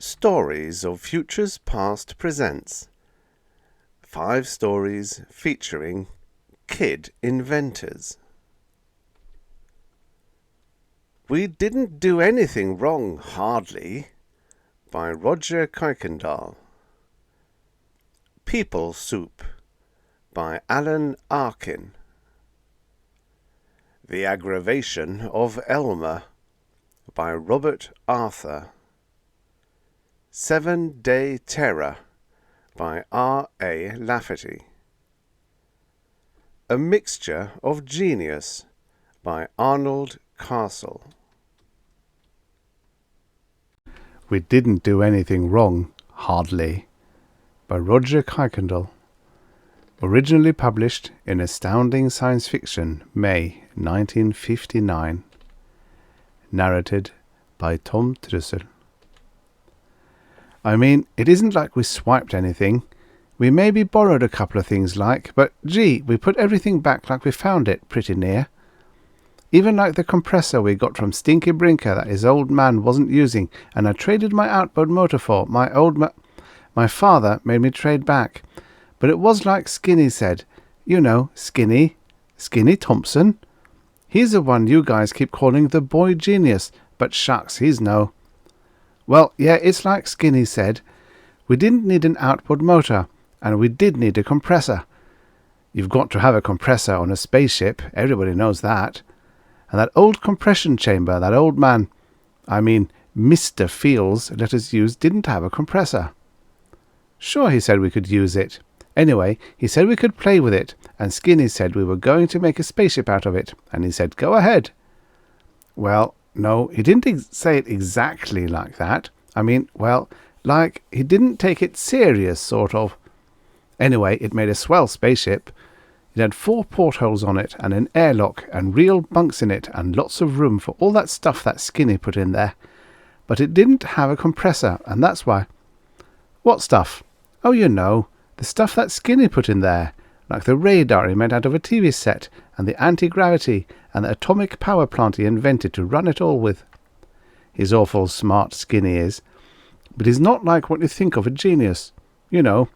Stories of Futures Past presents 5 stories featuring Kid Inventors. We Didn't Do Anything Wrong, Hardly, by Roger Kuykendall. People Soup by Alan Arkin. The Aggravation of Elmer by Robert Arthur. 7-Day Terror by R.A. Lafferty. A Mixture of Genius by Arnold. We Didn't Do Anything Wrong, Hardly, by Roger Kuykendall. Originally published in Astounding Science Fiction, May 1959. Narrated by Tom Trussel. I mean, it isn't like we swiped anything. We maybe borrowed a couple of things but gee, we put everything back like we found it, pretty near. Even like the compressor we got from Stinky Brinker that his old man wasn't using, and I traded my outboard motor for, my father made me trade back. But it was like Skinny said. You know, Skinny Thompson. He's the one you guys keep calling the boy genius, but shucks, he's no. Well, yeah, it's like Skinny said. We didn't need an outboard motor, and we did need a compressor. You've got to have a compressor on a spaceship, everybody knows that. And that old compression chamber that old man, Mr. Fields, let us use, didn't have a compressor. Sure, he said we could use it. Anyway, he said we could play with it, and Skinny said we were going to make a spaceship out of it, and he said, go ahead. Well, no, he didn't say it exactly like that. Like he didn't take it serious, sort of. Anyway, it made a swell spaceship. It had 4 portholes on it, and an airlock, and real bunks in it, and lots of room for all that stuff that Skinny put in there. But it didn't have a compressor, and that's why. What stuff? Oh, you know, the stuff that Skinny put in there, like the radar he made out of a TV set, and the anti-gravity, and the atomic power plant he invented to run it all with. He's awful smart, Skinny is. But he's not like what you think of a genius. You know,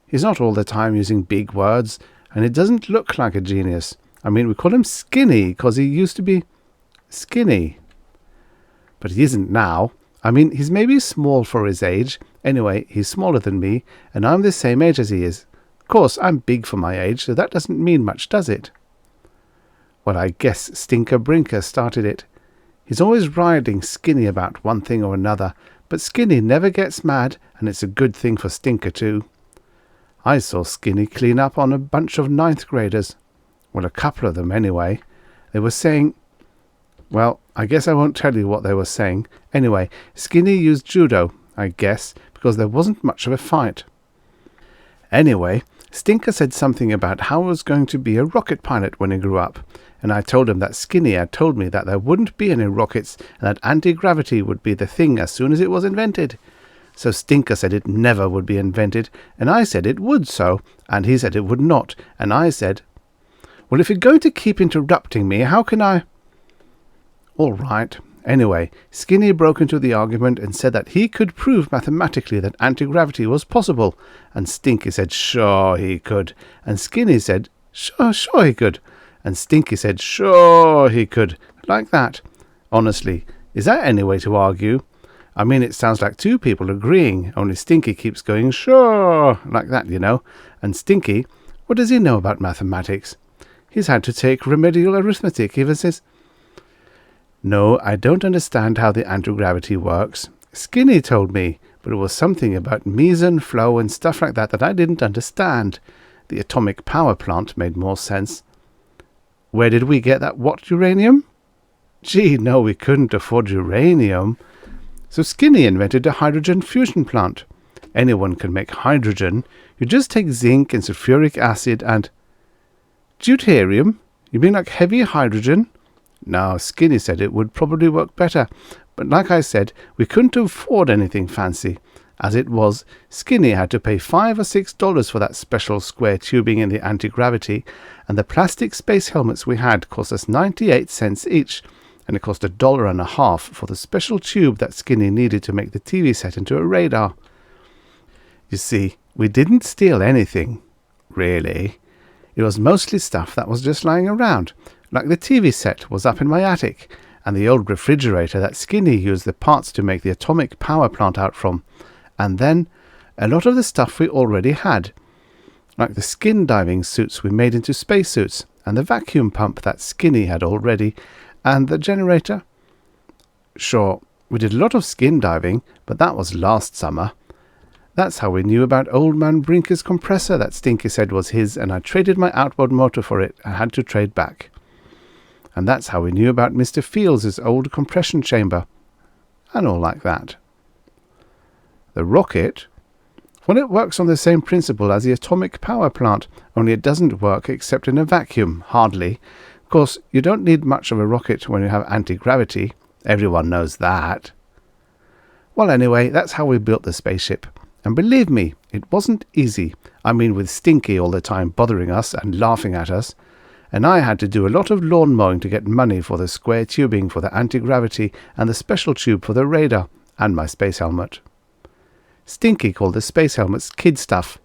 he's not all the time using big words, and he doesn't look like a genius. We call him Skinny because he used to be skinny. But he isn't now. He's maybe small for his age. Anyway, he's smaller than me, and I'm the same age as he is. Of course, I'm big for my age, so that doesn't mean much, does it? Well, I guess Stinker Brinker started it. He's always riding Skinny about one thing or another, but Skinny never gets mad, and it's a good thing for Stinker too. I saw Skinny clean up on a bunch of 9th graders. Well, a couple of them anyway. They were saying... Well, I guess I won't tell you what they were saying. Anyway, Skinny used judo, I guess, because there wasn't much of a fight. Anyway, Stinker said something about how he was going to be a rocket pilot when he grew up, and I told him that Skinny had told me that there wouldn't be any rockets and that anti-gravity would be the thing as soon as it was invented. So Stinker said it never would be invented, and I said it would so, and he said it would not, and I said, well, if you're going to keep interrupting me, how can I... All right. Anyway, Skinny broke into the argument and said that he could prove mathematically that anti-gravity was possible, and Stinky said sure he could, and Skinny said sure he could, and Stinky said sure he could, like that. Honestly, is that any way to argue? It sounds like 2 people agreeing, only Stinky keeps going sure, like that, you know. And Stinky, what does he know about mathematics? He's had to take remedial arithmetic ever since... No, I don't understand how the anti-gravity works. Skinny told me, but it was something about meson flow and stuff like that I didn't understand. The atomic power plant made more sense. Where did we get that uranium? Gee, no, we couldn't afford uranium. So Skinny invented a hydrogen fusion plant. Anyone can make hydrogen. You just take zinc and sulfuric acid and... Deuterium? You mean like heavy hydrogen? No, Skinny said it would probably work better, but like I said, we couldn't afford anything fancy. As it was, Skinny had to pay $5 or $6 for that special square tubing in the anti-gravity, and the plastic space helmets we had cost us 98 cents each, and it cost $1.50 for the special tube that Skinny needed to make the TV set into a radar. You see, we didn't steal anything, really. It was mostly stuff that was just lying around, like the TV set was up in my attic, and the old refrigerator that Skinny used the parts to make the atomic power plant out from, and then a lot of the stuff we already had, like the skin diving suits we made into spacesuits, and the vacuum pump that Skinny had already, and the generator. Sure, we did a lot of skin diving, but that was last summer. That's how we knew about Old Man Brinker's compressor that Stinky said was his, and I traded my outboard motor for it and had to trade back. And that's how we knew about Mr. Fields' old compression chamber, and all like that. The rocket? Well, it works on the same principle as the atomic power plant, only it doesn't work except in a vacuum, hardly. Of course, you don't need much of a rocket when you have anti-gravity. Everyone knows that. Well, anyway, that's how we built the spaceship. And believe me, it wasn't easy. I mean, with Stinky all the time bothering us and laughing at us. And I had to do a lot of lawn mowing to get money for the square tubing for the anti-gravity and the special tube for the radar and my space helmet. Stinky called the space helmets kid stuff.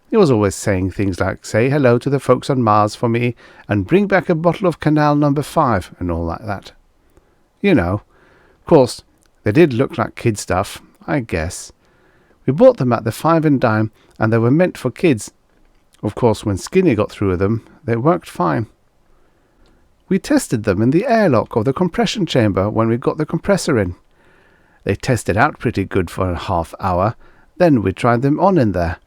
He was always saying things like, say hello to the folks on Mars for me and bring back a bottle of Canal No. 5 and all like that. You know, of course, they did look like kid stuff, I guess. We bought them at the 5 and dime, and they were meant for kids. Of course, when Skinny got through with them, they worked fine. We tested them in the airlock of the compression chamber when we got the compressor in. They tested out pretty good for a half hour, then we tried them on in there.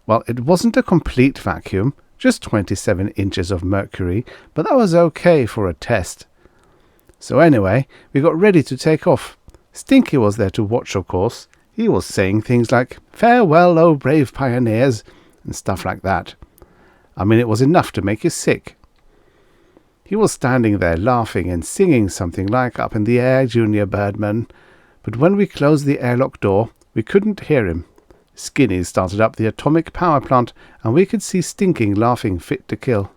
Well, it wasn't a complete vacuum, just 27 inches of mercury, but that was okay for a test. So anyway, we got ready to take off. Stinky was there to watch, of course. He was saying things like, "Farewell, O brave pioneers," and stuff like that. I mean, it was enough to make you sick. He was standing there laughing and singing something like "Up in the air, Junior Birdman," but when we closed the airlock door, we couldn't hear him. Skinny started up the atomic power plant, and we could see Stinking laughing fit to kill.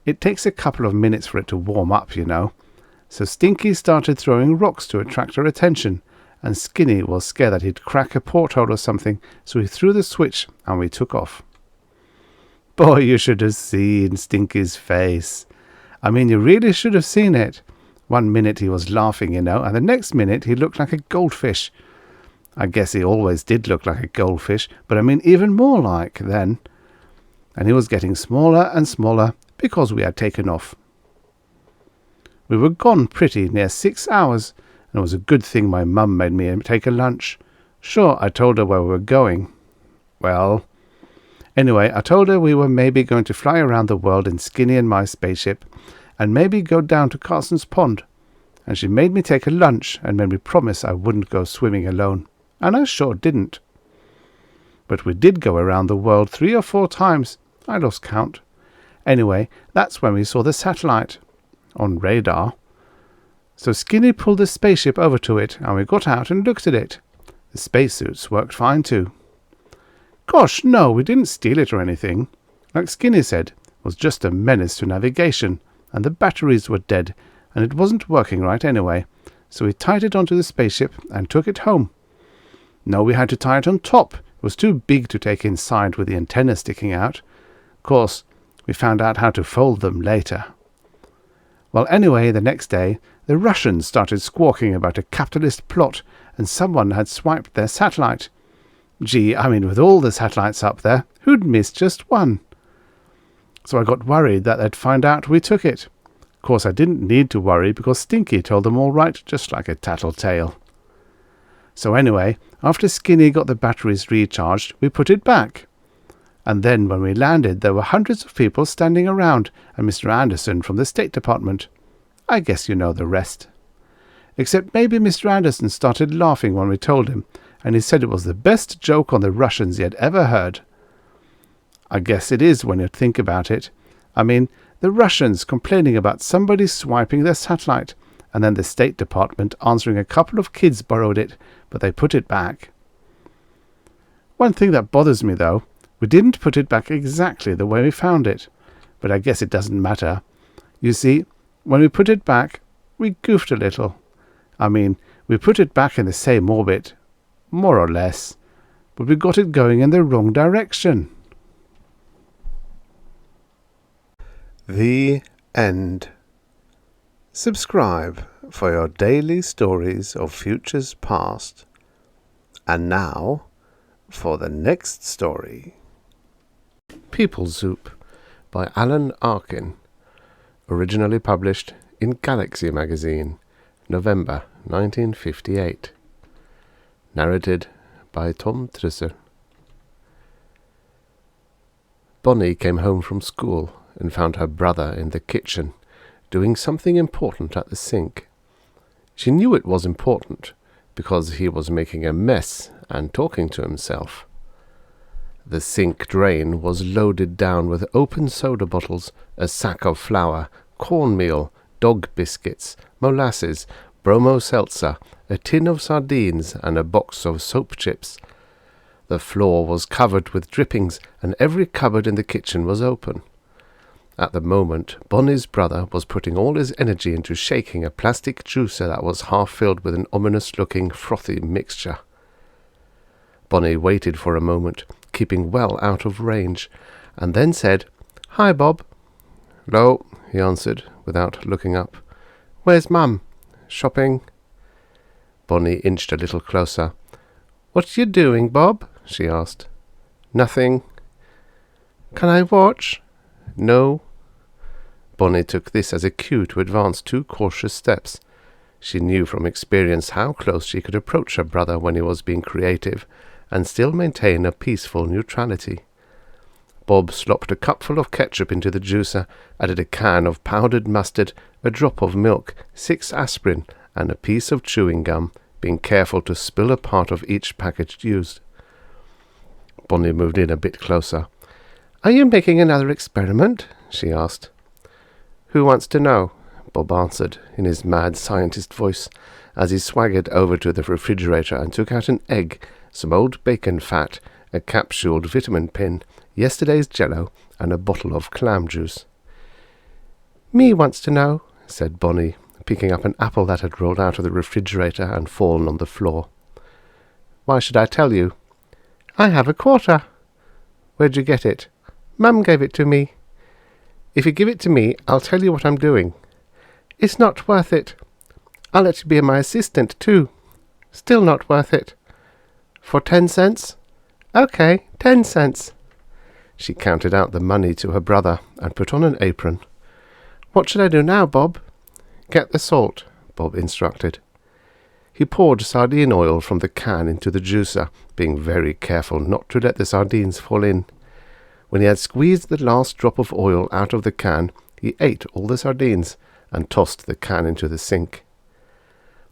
It takes a couple of minutes for it to warm up, you know. So Stinky started throwing rocks to attract our attention, and Skinny was scared that he'd crack a porthole or something, so he threw the switch and we took off. Boy, you should have seen Stinky's face. I mean, you really should have seen it. One minute he was laughing, you know, and the next minute he looked like a goldfish. I guess he always did look like a goldfish, but I mean even more like then. And he was getting smaller and smaller because we had taken off. We were gone pretty near 6 hours, and it was a good thing my mum made me take a lunch. Sure, I told her where we were going. Well, anyway, I told her we were maybe going to fly around the world in Skinny and my spaceship, and maybe go down to Carson's Pond. And she made me take a lunch and made me promise I wouldn't go swimming alone. And I sure didn't. But we did go around the world 3 or 4 times. I lost count. Anyway, that's when we saw the satellite. On radar. So Skinny pulled the spaceship over to it, and we got out and looked at it. The spacesuits worked fine too. Gosh, no, we didn't steal it or anything. Like Skinny said, it was just a menace to navigation, and the batteries were dead, and it wasn't working right anyway, so we tied it onto the spaceship and took it home. No, we had to tie it on top. It was too big to take inside with the antenna sticking out. Of course, we found out how to fold them later. Well, anyway, the next day, the Russians started squawking about a capitalist plot, and someone had swiped their satellite. Gee, I mean, with all the satellites up there, who'd miss just one? So I got worried that they'd find out we took it. Of course, I didn't need to worry because Stinky told them all right, just like a tattletale. So anyway, after Skinny got the batteries recharged, we put it back. And then when we landed, there were hundreds of people standing around, and Mr. Anderson from the State Department. I guess you know the rest. Except maybe Mr. Anderson started laughing when we told him, and he said it was the best joke on the Russians he had ever heard. I guess it is when you think about it. I mean, the Russians complaining about somebody swiping their satellite, and then the State Department answering a couple of kids borrowed it, but they put it back. One thing that bothers me, though, we didn't put it back exactly the way we found it, but I guess it doesn't matter. You see, when we put it back, We goofed a little. I mean, we put it back in the same orbit, more or less, but we got it going in the wrong direction. The end. Subscribe for your daily stories of futures past. And now, for the next story. People Soup by Alan Arkin. Originally published in Galaxy magazine, November 1958. Narrated by Tom Trussel. Bonnie came home from school and found her brother in the kitchen, doing something important at the sink. She knew it was important, because he was making a mess and talking to himself. The sink drain was loaded down with open soda bottles, a sack of flour, cornmeal, dog biscuits, molasses, bromo seltzer, a tin of sardines, and a box of soap chips. The floor was covered with drippings, and every cupboard in the kitchen was open. At the moment, Bonnie's brother was putting all his energy into shaking a plastic juicer that was half filled with an ominous-looking, frothy mixture. Bonnie waited for a moment, keeping well out of range, and then said, "Hi, Bob." "Hello," he answered, without looking up. "Where's Mum? Shopping?" Bonnie inched a little closer. "What you doing, Bob?" she asked. "Nothing." "Can I watch?" "No." Bonnie took this as a cue to advance 2 cautious steps. She knew from experience how close she could approach her brother when he was being creative, and still maintain a peaceful neutrality. Bob slopped a cupful of ketchup into the juicer, added a can of powdered mustard, a drop of milk, 6 aspirin, and a piece of chewing gum, being careful to spill a part of each package used. Bonnie moved in a bit closer. "Are you making another experiment?" she asked. "Who wants to know?" Bob answered, in his mad scientist voice, as he swaggered over to the refrigerator and took out an egg, some old bacon fat, a capsuled vitamin pin, yesterday's jello, and a bottle of clam juice. "Me wants to know," said Bonnie, picking up an apple that had rolled out of the refrigerator and fallen on the floor. "Why should I tell you?" "I have a quarter." "Where'd you get it?" "Mum gave it to me." "If you give it to me, I'll tell you what I'm doing." "It's not worth it." "I'll let you be my assistant, too." "Still not worth it." "For 10 cents?" "Okay, 10 cents." She counted out the money to her brother and put on an apron. "What should I do now, Bob?" "Get the salt," Bob instructed. He poured sardine oil from the can into the juicer, being very careful not to let the sardines fall in. When he had squeezed the last drop of oil out of the can, he ate all the sardines and tossed the can into the sink.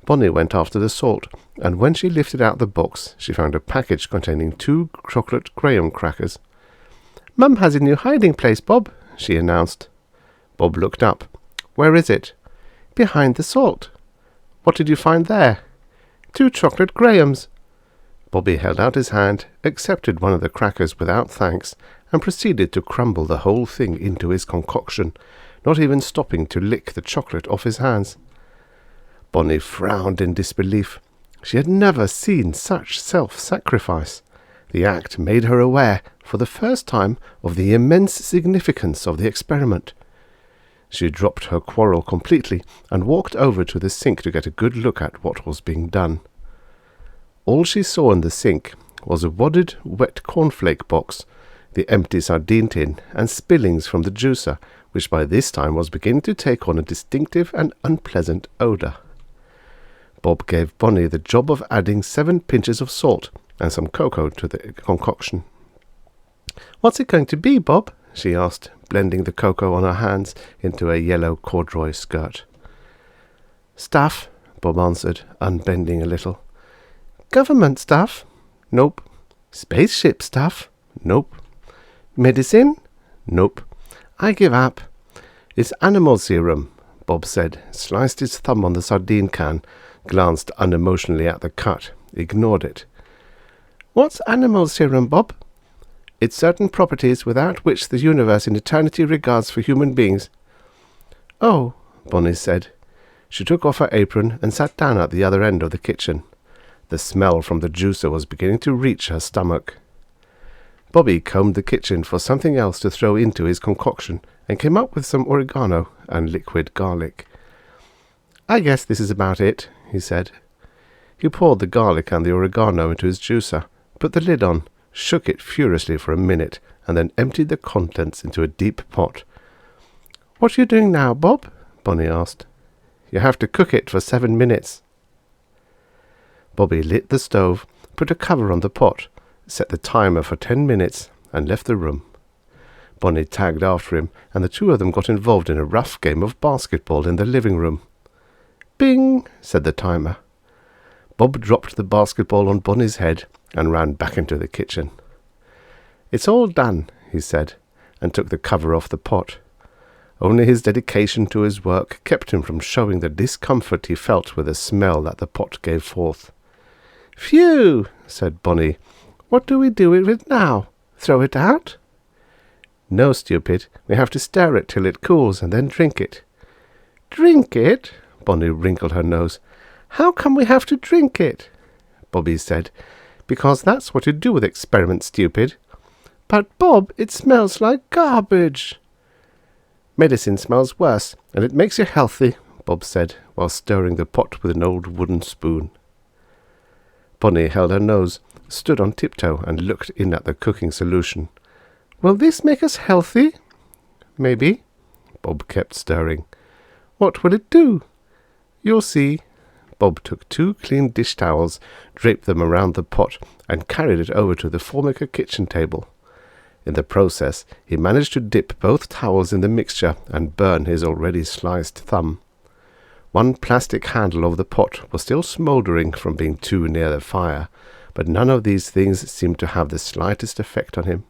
Bonnie went after the salt, and when she lifted out the box, she found a package containing 2 chocolate graham crackers. "Mum has a new hiding place, Bob," she announced. Bob looked up. "Where is it?" "Behind the salt." "What did you find there?" 2 chocolate grahams." Bobby held out his hand, accepted one of the crackers without thanks, and proceeded to crumble the whole thing into his concoction, not even stopping to lick the chocolate off his hands. Bonnie frowned in disbelief. She had never seen such self-sacrifice. The act made her aware, for the first time, of the immense significance of the experiment. She dropped her quarrel completely and walked over to the sink to get a good look at what was being done. All she saw in the sink was a wadded, wet cornflake box, the empty sardine tin, and spillings from the juicer, which by this time was beginning to take on a distinctive and unpleasant odour. Bob gave Bonnie the job of adding 7 pinches of salt and some cocoa to the concoction. "What's it going to be, Bob?" she asked, blending the cocoa on her hands into a yellow corduroy skirt. "Stuff," Bob answered, unbending a little. "Government stuff?" "Nope." "Spaceship stuff?" "Nope." "Medicine?" "Nope." "I give up." "It's animal serum," Bob said, sliced his thumb on the sardine can, glanced unemotionally at the cut, ignored it. "What's animal serum, Bob?" "It's certain properties without which the universe in eternity regards for human beings." "Oh," Bonnie said. She took off her apron and sat down at the other end of the kitchen. The smell from the juicer was beginning to reach her stomach. Bobby combed the kitchen for something else to throw into his concoction and came up with some oregano and liquid garlic. "I guess this is about it," he said. He poured the garlic and the oregano into his juicer, put the lid on, shook it furiously for a minute, and then emptied the contents into a deep pot. "What are you doing now, Bob?" Bonnie asked. "You have to cook it for 7 minutes. Bobby lit the stove, put a cover on the pot, set the timer for 10 minutes, and left the room. Bonnie tagged after him, and the two of them got involved in a rough game of basketball in the living room. "Bing!" said the timer. Bob dropped the basketball on Bonnie's head and ran back into the kitchen. "It's all done," he said, and took the cover off the pot. Only his dedication to his work kept him from showing the discomfort he felt with the smell that the pot gave forth. "Phew!" said Bonnie. "What do we do with it now? Throw it out?" "No, stupid. We have to stir it till it cools and then drink it." "Drink it?" Bonnie wrinkled her nose. "How come we have to drink it?" Bobby said, "Because that's what you do with experiments, stupid." "But, Bob, it smells like garbage." "Medicine smells worse, and it makes you healthy," Bob said, while stirring the pot with an old wooden spoon. Bonnie held her nose, stood on tiptoe, and looked in at the cooking solution. "Will this make us healthy?" "Maybe." Bob kept stirring. "What will it do?" "You'll see." Bob took 2 clean dish towels, draped them around the pot, and carried it over to the Formica kitchen table. In the process, he managed to dip both towels in the mixture and burn his already sliced thumb. One plastic handle of the pot was still smouldering from being too near the fire, but none of these things seemed to have the slightest effect on him.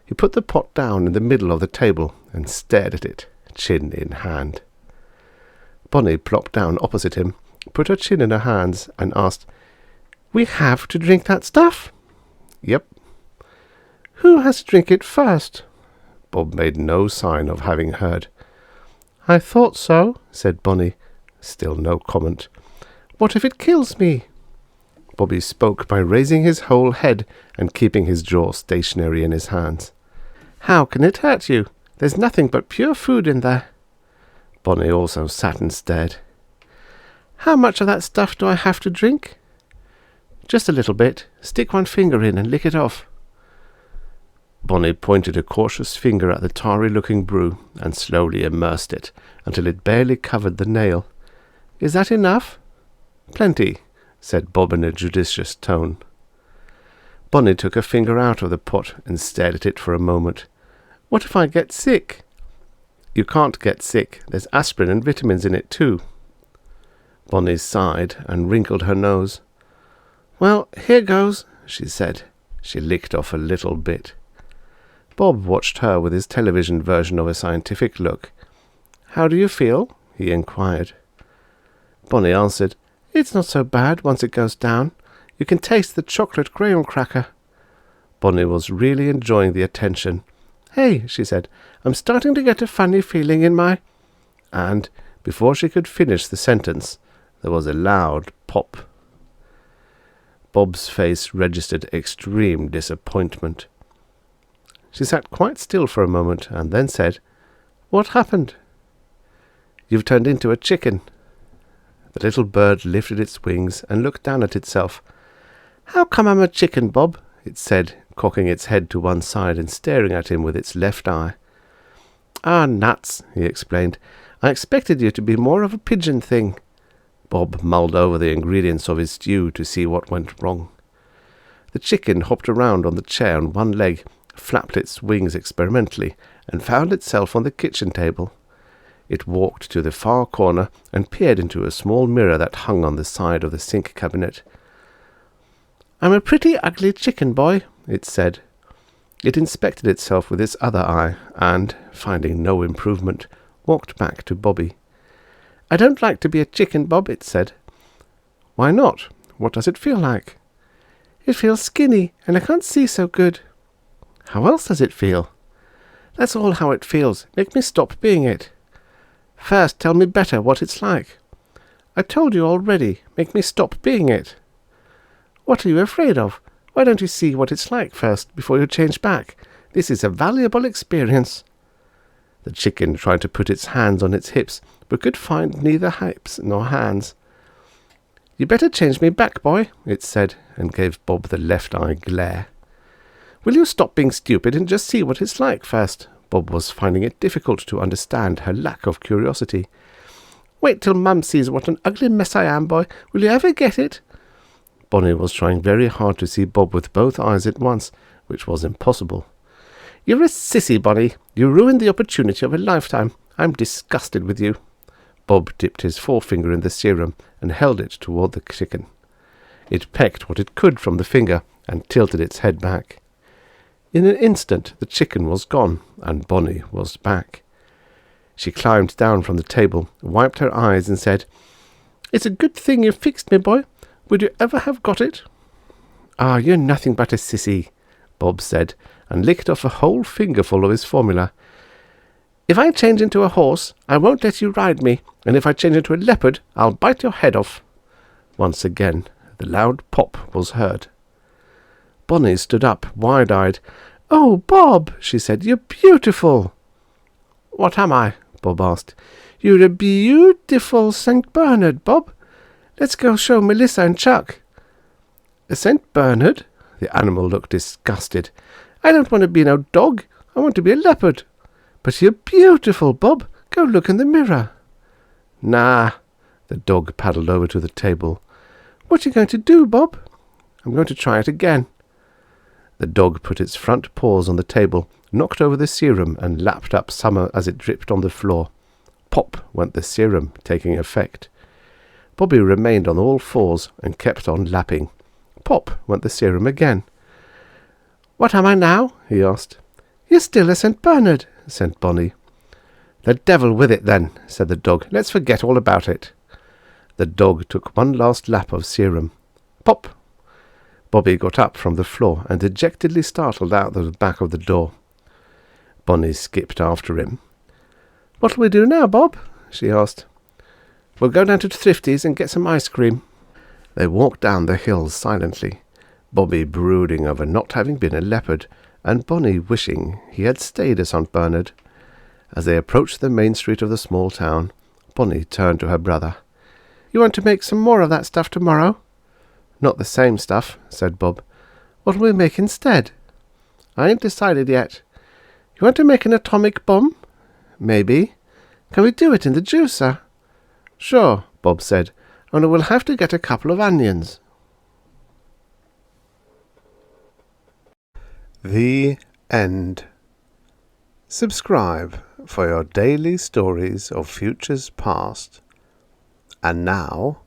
He put the pot down in the middle of the table and stared at it, chin in hand. Bonnie plopped down opposite him, put her chin in her hands, and asked, "We have to drink that stuff?" "Yep." "Who has to drink it first?" Bob made no sign of having heard. "I thought so," said Bonnie. Still no comment. "What if it kills me?" Bobby spoke by raising his whole head and keeping his jaw stationary in his hands. "How can it hurt you? There's nothing but pure food in there." Bonnie also sat and stared. "How much of that stuff do I have to drink?" "Just a little bit. Stick one finger in and lick it off." Bonnie pointed a cautious finger at the tarry-looking brew and slowly immersed it until it barely covered the nail. "Is that enough?" "Plenty," said Bob in a judicious tone. Bonnie took a finger out of the pot and stared at it for a moment. "What if I get sick?" "You can't get sick. There's aspirin and vitamins in it too." Bonnie sighed and wrinkled her nose. "Well, here goes," she said. She licked off a little bit. Bob watched her with his television version of a scientific look. "How do you feel?" he inquired. Bonnie answered, "It's not so bad once it goes down. You can taste the chocolate graham cracker." Bonnie was really enjoying the attention. "Hey," she said, "I'm starting to get a funny feeling in my—" And, before she could finish the sentence, there was a loud pop. Bob's face registered extreme disappointment. She sat quite still for a moment and then said, "What happened?" "You've turned into a chicken." The little bird lifted its wings and looked down at itself. "How come I'm a chicken, Bob?" it said, cocking its head to one side and staring at him with its left eye. "Ah, nuts," he explained. "I expected you to be more of a pigeon thing." Bob mulled over the ingredients of his stew to see what went wrong. The chicken hopped around on the chair on one leg, flapped its wings experimentally, and found itself on the kitchen table. It walked to the far corner and peered into a small mirror that hung on the side of the sink cabinet. "I'm a pretty ugly chicken boy," it said. It inspected itself with its other eye and, finding no improvement, walked back to Bobby. "I don't like to be a chicken, Bob," it said. "Why not? What does it feel like?" "It feels skinny, and I can't see so good." "How else does it feel?" "That's all how it feels. Make me stop being it." "First, tell me better what it's like." I told you already. Make me stop being it. What are you afraid of? Why don't you see what it's like first, before you change back? This is a valuable experience. The chicken tried to put its hands on its hips, but could find neither hips nor hands. You better change me back, boy, it said, and gave Bob the left-eye glare. Will you stop being stupid and just see what it's like first? Bob was finding it difficult to understand her lack of curiosity. Wait till Mum sees what an ugly mess I am, boy. Will you ever get it? Bonnie was trying very hard to see Bob with both eyes at once, which was impossible. You're a sissy, Bonnie. You ruined the opportunity of a lifetime. I'm disgusted with you. Bob dipped his forefinger in the serum and held it toward the chicken. It pecked what it could from the finger and tilted its head back. In an instant the chicken was gone, and Bonnie was back. She climbed down from the table, wiped her eyes, and said, It's a good thing you fixed me, boy. Would you ever have got it? Ah, you're nothing but a sissy, Bob said, and licked off a whole fingerful of his formula. If I change into a horse, I won't let you ride me, and if I change into a leopard, I'll bite your head off. Once again, the loud pop was heard. Bonnie stood up, wide-eyed. Oh, Bob, she said, you're beautiful. What am I? Bob asked. You're a beautiful St. Bernard, Bob. Let's go show Melissa and Chuck. A St. Bernard? The animal looked disgusted. I don't want to be no dog. I want to be a leopard. But you're beautiful, Bob. Go look in the mirror. Nah. The dog paddled over to the table. What are you going to do, Bob? I'm going to try it again. The dog put its front paws on the table, knocked over the serum, and lapped up some as it dripped on the floor. Pop went the serum, taking effect. Bobby remained on all fours and kept on lapping. Pop went the serum again. What am I now? He asked. You're still a St. Bernard, said Bonnie. The devil with it, then, said the dog. Let's forget all about it. The dog took one last lap of serum. Pop! Bobby got up from the floor and dejectedly startled out the back of the door. Bonnie skipped after him. What'll we do now, Bob? She asked. We'll go down to Thrifty's and get some ice cream. They walked down the hill silently, Bobby brooding over not having been a leopard, and Bonnie wishing he had stayed a St. Bernard. As they approached the main street of the small town, Bonnie turned to her brother. You want to make some more of that stuff tomorrow? Not the same stuff, said Bob. What'll we make instead? I ain't decided yet. You want to make an atomic bomb? Maybe. Can we do it in the juicer? Sure, Bob said, only we'll have to get a couple of onions. The End. Subscribe for your daily stories of futures past. And now,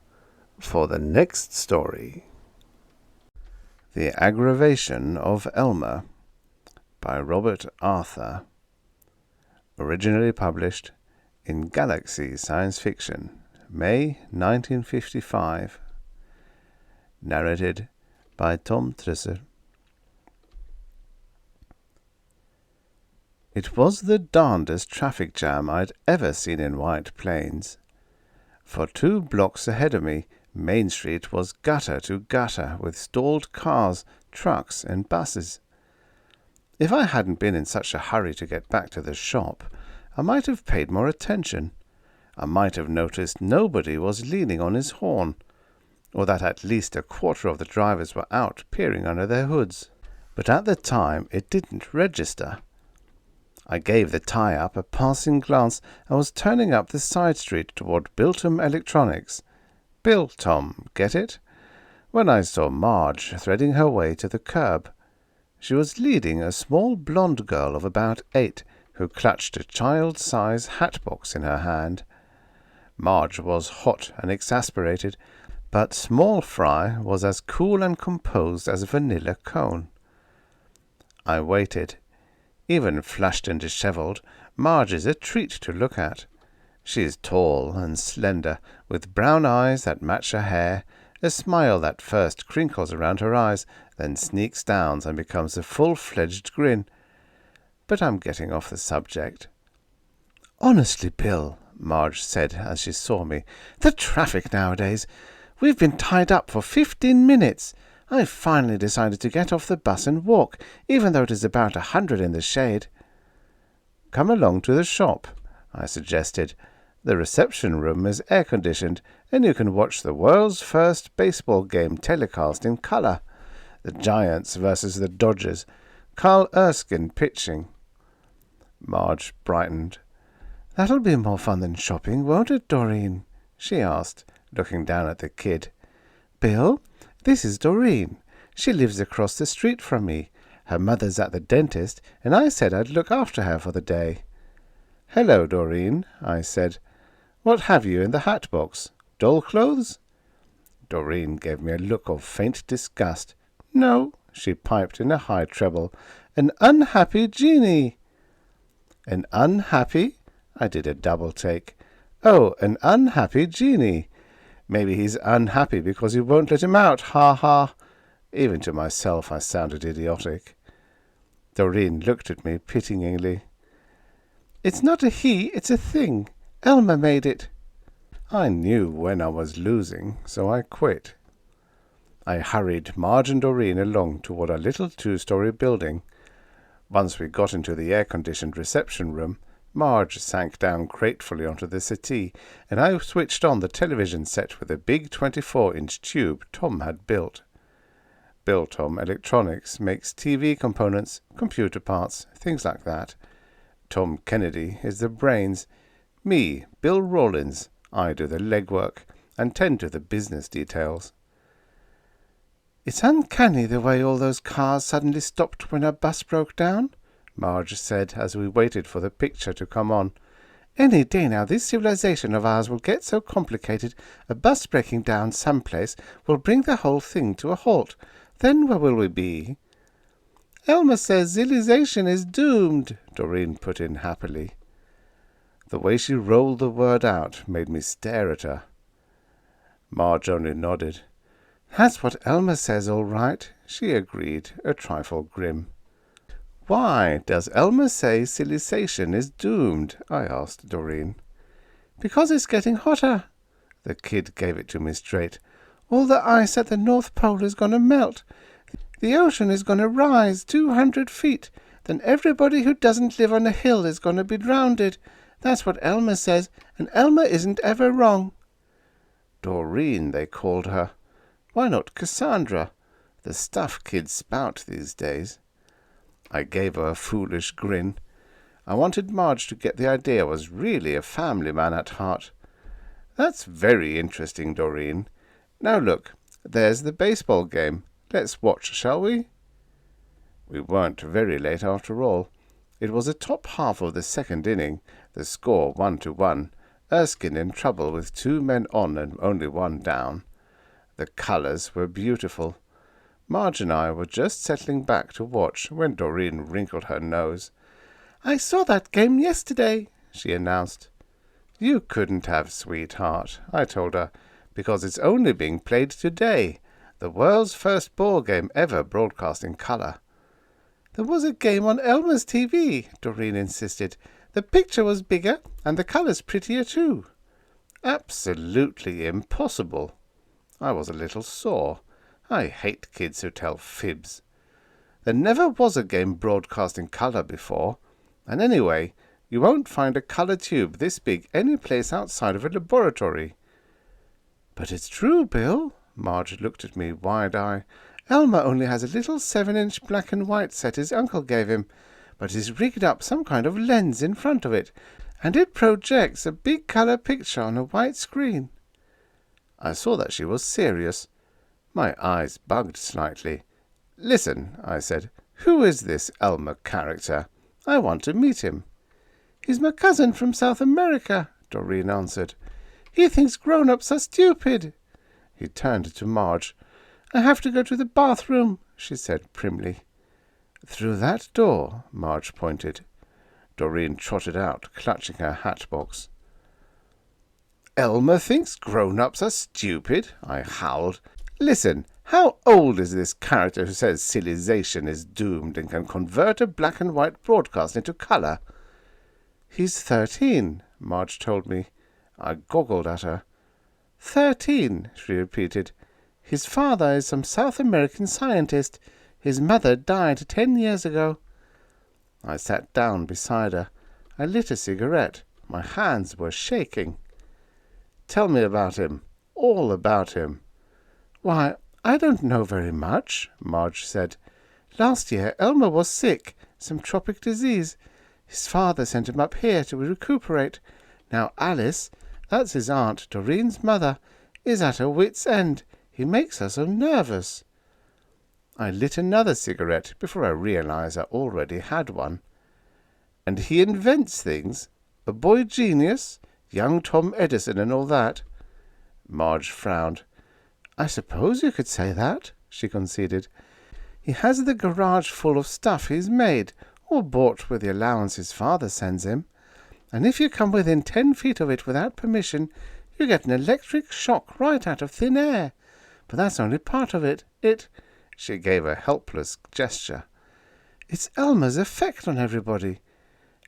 for the next story. The Aggravation of Elmer by Robert Arthur. Originally published in Galaxy Science Fiction, May 1955. Narrated by Tom Trussel. It was the darndest traffic jam I'd ever seen in White Plains. For 2 blocks ahead of me, Main Street was gutter to gutter with stalled cars, trucks, and buses. If I hadn't been in such a hurry to get back to the shop, I might have paid more attention. I might have noticed nobody was leaning on his horn, or that at least a quarter of the drivers were out peering under their hoods. But at the time it didn't register. I gave the tie-up a passing glance and was turning up the side street toward Biltom Electronics. Biltom, get it? When I saw Marge threading her way to the curb. She was leading a small blonde girl of about 8, who clutched a child-size hat-box in her hand. Marge was hot and exasperated, but Small Fry was as cool and composed as a vanilla cone. I waited. Even flushed and dishevelled, Marge is a treat to look at. She is tall and slender, with brown eyes that match her hair, a smile that first crinkles around her eyes, then sneaks down and becomes a full-fledged grin. But I'm getting off the subject. Honestly, Bill, Marge said as she saw me. "The traffic nowadays. We've been tied up for 15 minutes. I finally decided to get off the bus and walk, even though it is about 100 in the shade." "Come along to the shop," I suggested. "The reception room is air-conditioned, and you can watch the world's first baseball game telecast in color. The Giants versus the Dodgers. Carl Erskine pitching." Marge brightened. "That'll be more fun than shopping, won't it, Doreen?" she asked, looking down at the kid. "Bill, this is Doreen. She lives across the street from me. Her mother's at the dentist, and I said I'd look after her for the day." "Hello, Doreen," I said. "What have you in the hat box? Doll clothes?" Doreen gave me a look of faint disgust. "No," she piped in a high treble. "An unhappy genie." "An unhappy?" I did a double take. "Oh, an unhappy genie. Maybe he's unhappy because you won't let him out, ha-ha." Even to myself I sounded idiotic. Doreen looked at me pityingly. "It's not a he, it's a thing. Elmer made it." I knew when I was losing, so I quit. I hurried Marge and Doreen along toward a little 2-story building. Once we got into the air-conditioned reception room, Marge sank down gratefully onto the settee, and I switched on the television set with a big 24-inch tube Tom had built. Biltom Electronics makes TV components, computer parts, things like that. Tom Kennedy is the brains. Me, Bill Rawlins, I do the legwork and tend to the business details. "It's uncanny the way all those cars suddenly stopped when our bus broke down," Marge said as we waited for the picture to come on. "Any day now this civilization of ours will get so complicated a bus breaking down someplace will bring the whole thing to a halt. Then where will we be?" "Elmer says civilization is doomed," Doreen put in happily. The way she rolled the word out made me stare at her. Marge only nodded. "That's what Elmer says, all right," she agreed, a trifle grim. "Why does Elmer say civilization is doomed?" I asked Doreen. "Because it's getting hotter." The kid gave it to me straight. "All the ice at the North Pole is going to melt. The ocean is going to rise 200 feet. Then everybody who doesn't live on a hill is going to be drowned. That's what Elmer says, and Elmer isn't ever wrong." Doreen, they called her. Why not Cassandra? The stuff kids spout these days. I gave her a foolish grin. I wanted Marge to get the idea I was really a family man at heart. "That's very interesting, Doreen. Now look, there's the baseball game. Let's watch, shall we?" We weren't very late after all. It was the top half of the second inning, the score 1-1, Erskine in trouble with 2 men on and only 1 down. The colours were beautiful. Marge and I were just settling back to watch when Doreen wrinkled her nose. "I saw that game yesterday," she announced. "You couldn't have, sweetheart," I told her, "because it's only being played today, the world's first ball game ever broadcast in colour." "There was a game on Elmer's TV," Doreen insisted. "The picture was bigger, and the colours prettier too." "Absolutely impossible." I was a little sore. I hate kids who tell fibs. There never was a game broadcast in colour before, and anyway, you won't find a colour tube this big any place outside of a laboratory. "But it's true, Bill." Marge looked at me wide-eyed. "Elmer only has a little 7-inch black and white set his uncle gave him, but he's rigged up some kind of lens in front of it, and it projects a big colour picture on a white screen." I saw that she was serious. My eyes bugged slightly. "Listen," I said, "who is this Elmer character? I want to meet him." "He's my cousin from South America," Doreen answered. "He thinks grown-ups are stupid." He turned to Marge. "I have to go to the bathroom," she said primly. "Through that door," Marge pointed. Doreen trotted out, clutching her hat box. "Elmer thinks grown-ups are stupid?" I howled. "Listen, how old is this character who says civilization is doomed and can convert a black and white broadcast into colour?" "He's 13, Marge told me. I goggled at her. 13, she repeated. His father is some South American scientist. His mother died 10 years ago. I sat down beside her. I lit a cigarette. My hands were shaking. Tell me about him. All about him. Why, I don't know very much, Marge said. Last year Elmer was sick, some tropic disease. His father sent him up here to recuperate. Now Alice, that's his aunt, Doreen's mother, is at her wit's end. He makes her so nervous. I lit another cigarette before I realized I already had one. And he invents things? A boy genius? Young Tom Edison and all that? Marge frowned. I suppose you could say that, she conceded. He has the garage full of stuff he's made, or bought with the allowance his father sends him. And if you come within 10 feet of it without permission, you get an electric shock right out of thin air. But that's only part of it. She gave a helpless gesture. It's Elmer's effect on everybody.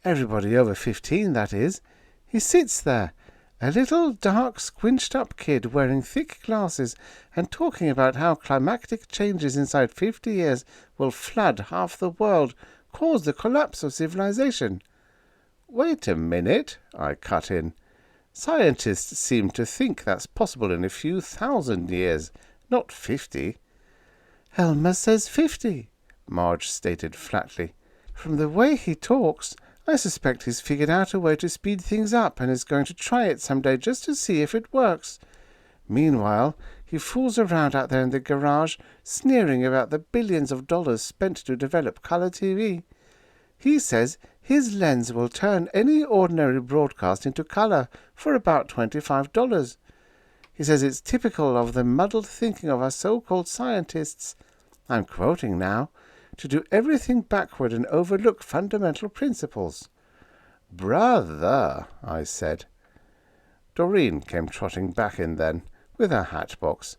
Everybody over 15, that is. He sits there, a little dark, squinched-up kid wearing thick glasses and talking about how climactic changes inside 50 years will flood half the world, cause the collapse of civilization. Wait a minute, I cut in. Scientists seem to think that's possible in a few thousand years, not 50. Elmer says 50, Marge stated flatly. From the way he talks, I suspect he's figured out a way to speed things up and is going to try it some day just to see if it works. Meanwhile, he fools around out there in the garage, sneering about the billions of dollars spent to develop color TV. He says his lens will turn any ordinary broadcast into color for about $25. He says it's typical of the muddled thinking of our so-called scientists, I'm quoting now, to do everything backward and overlook fundamental principles. Brother, I said. Doreen came trotting back in then, with her hatbox.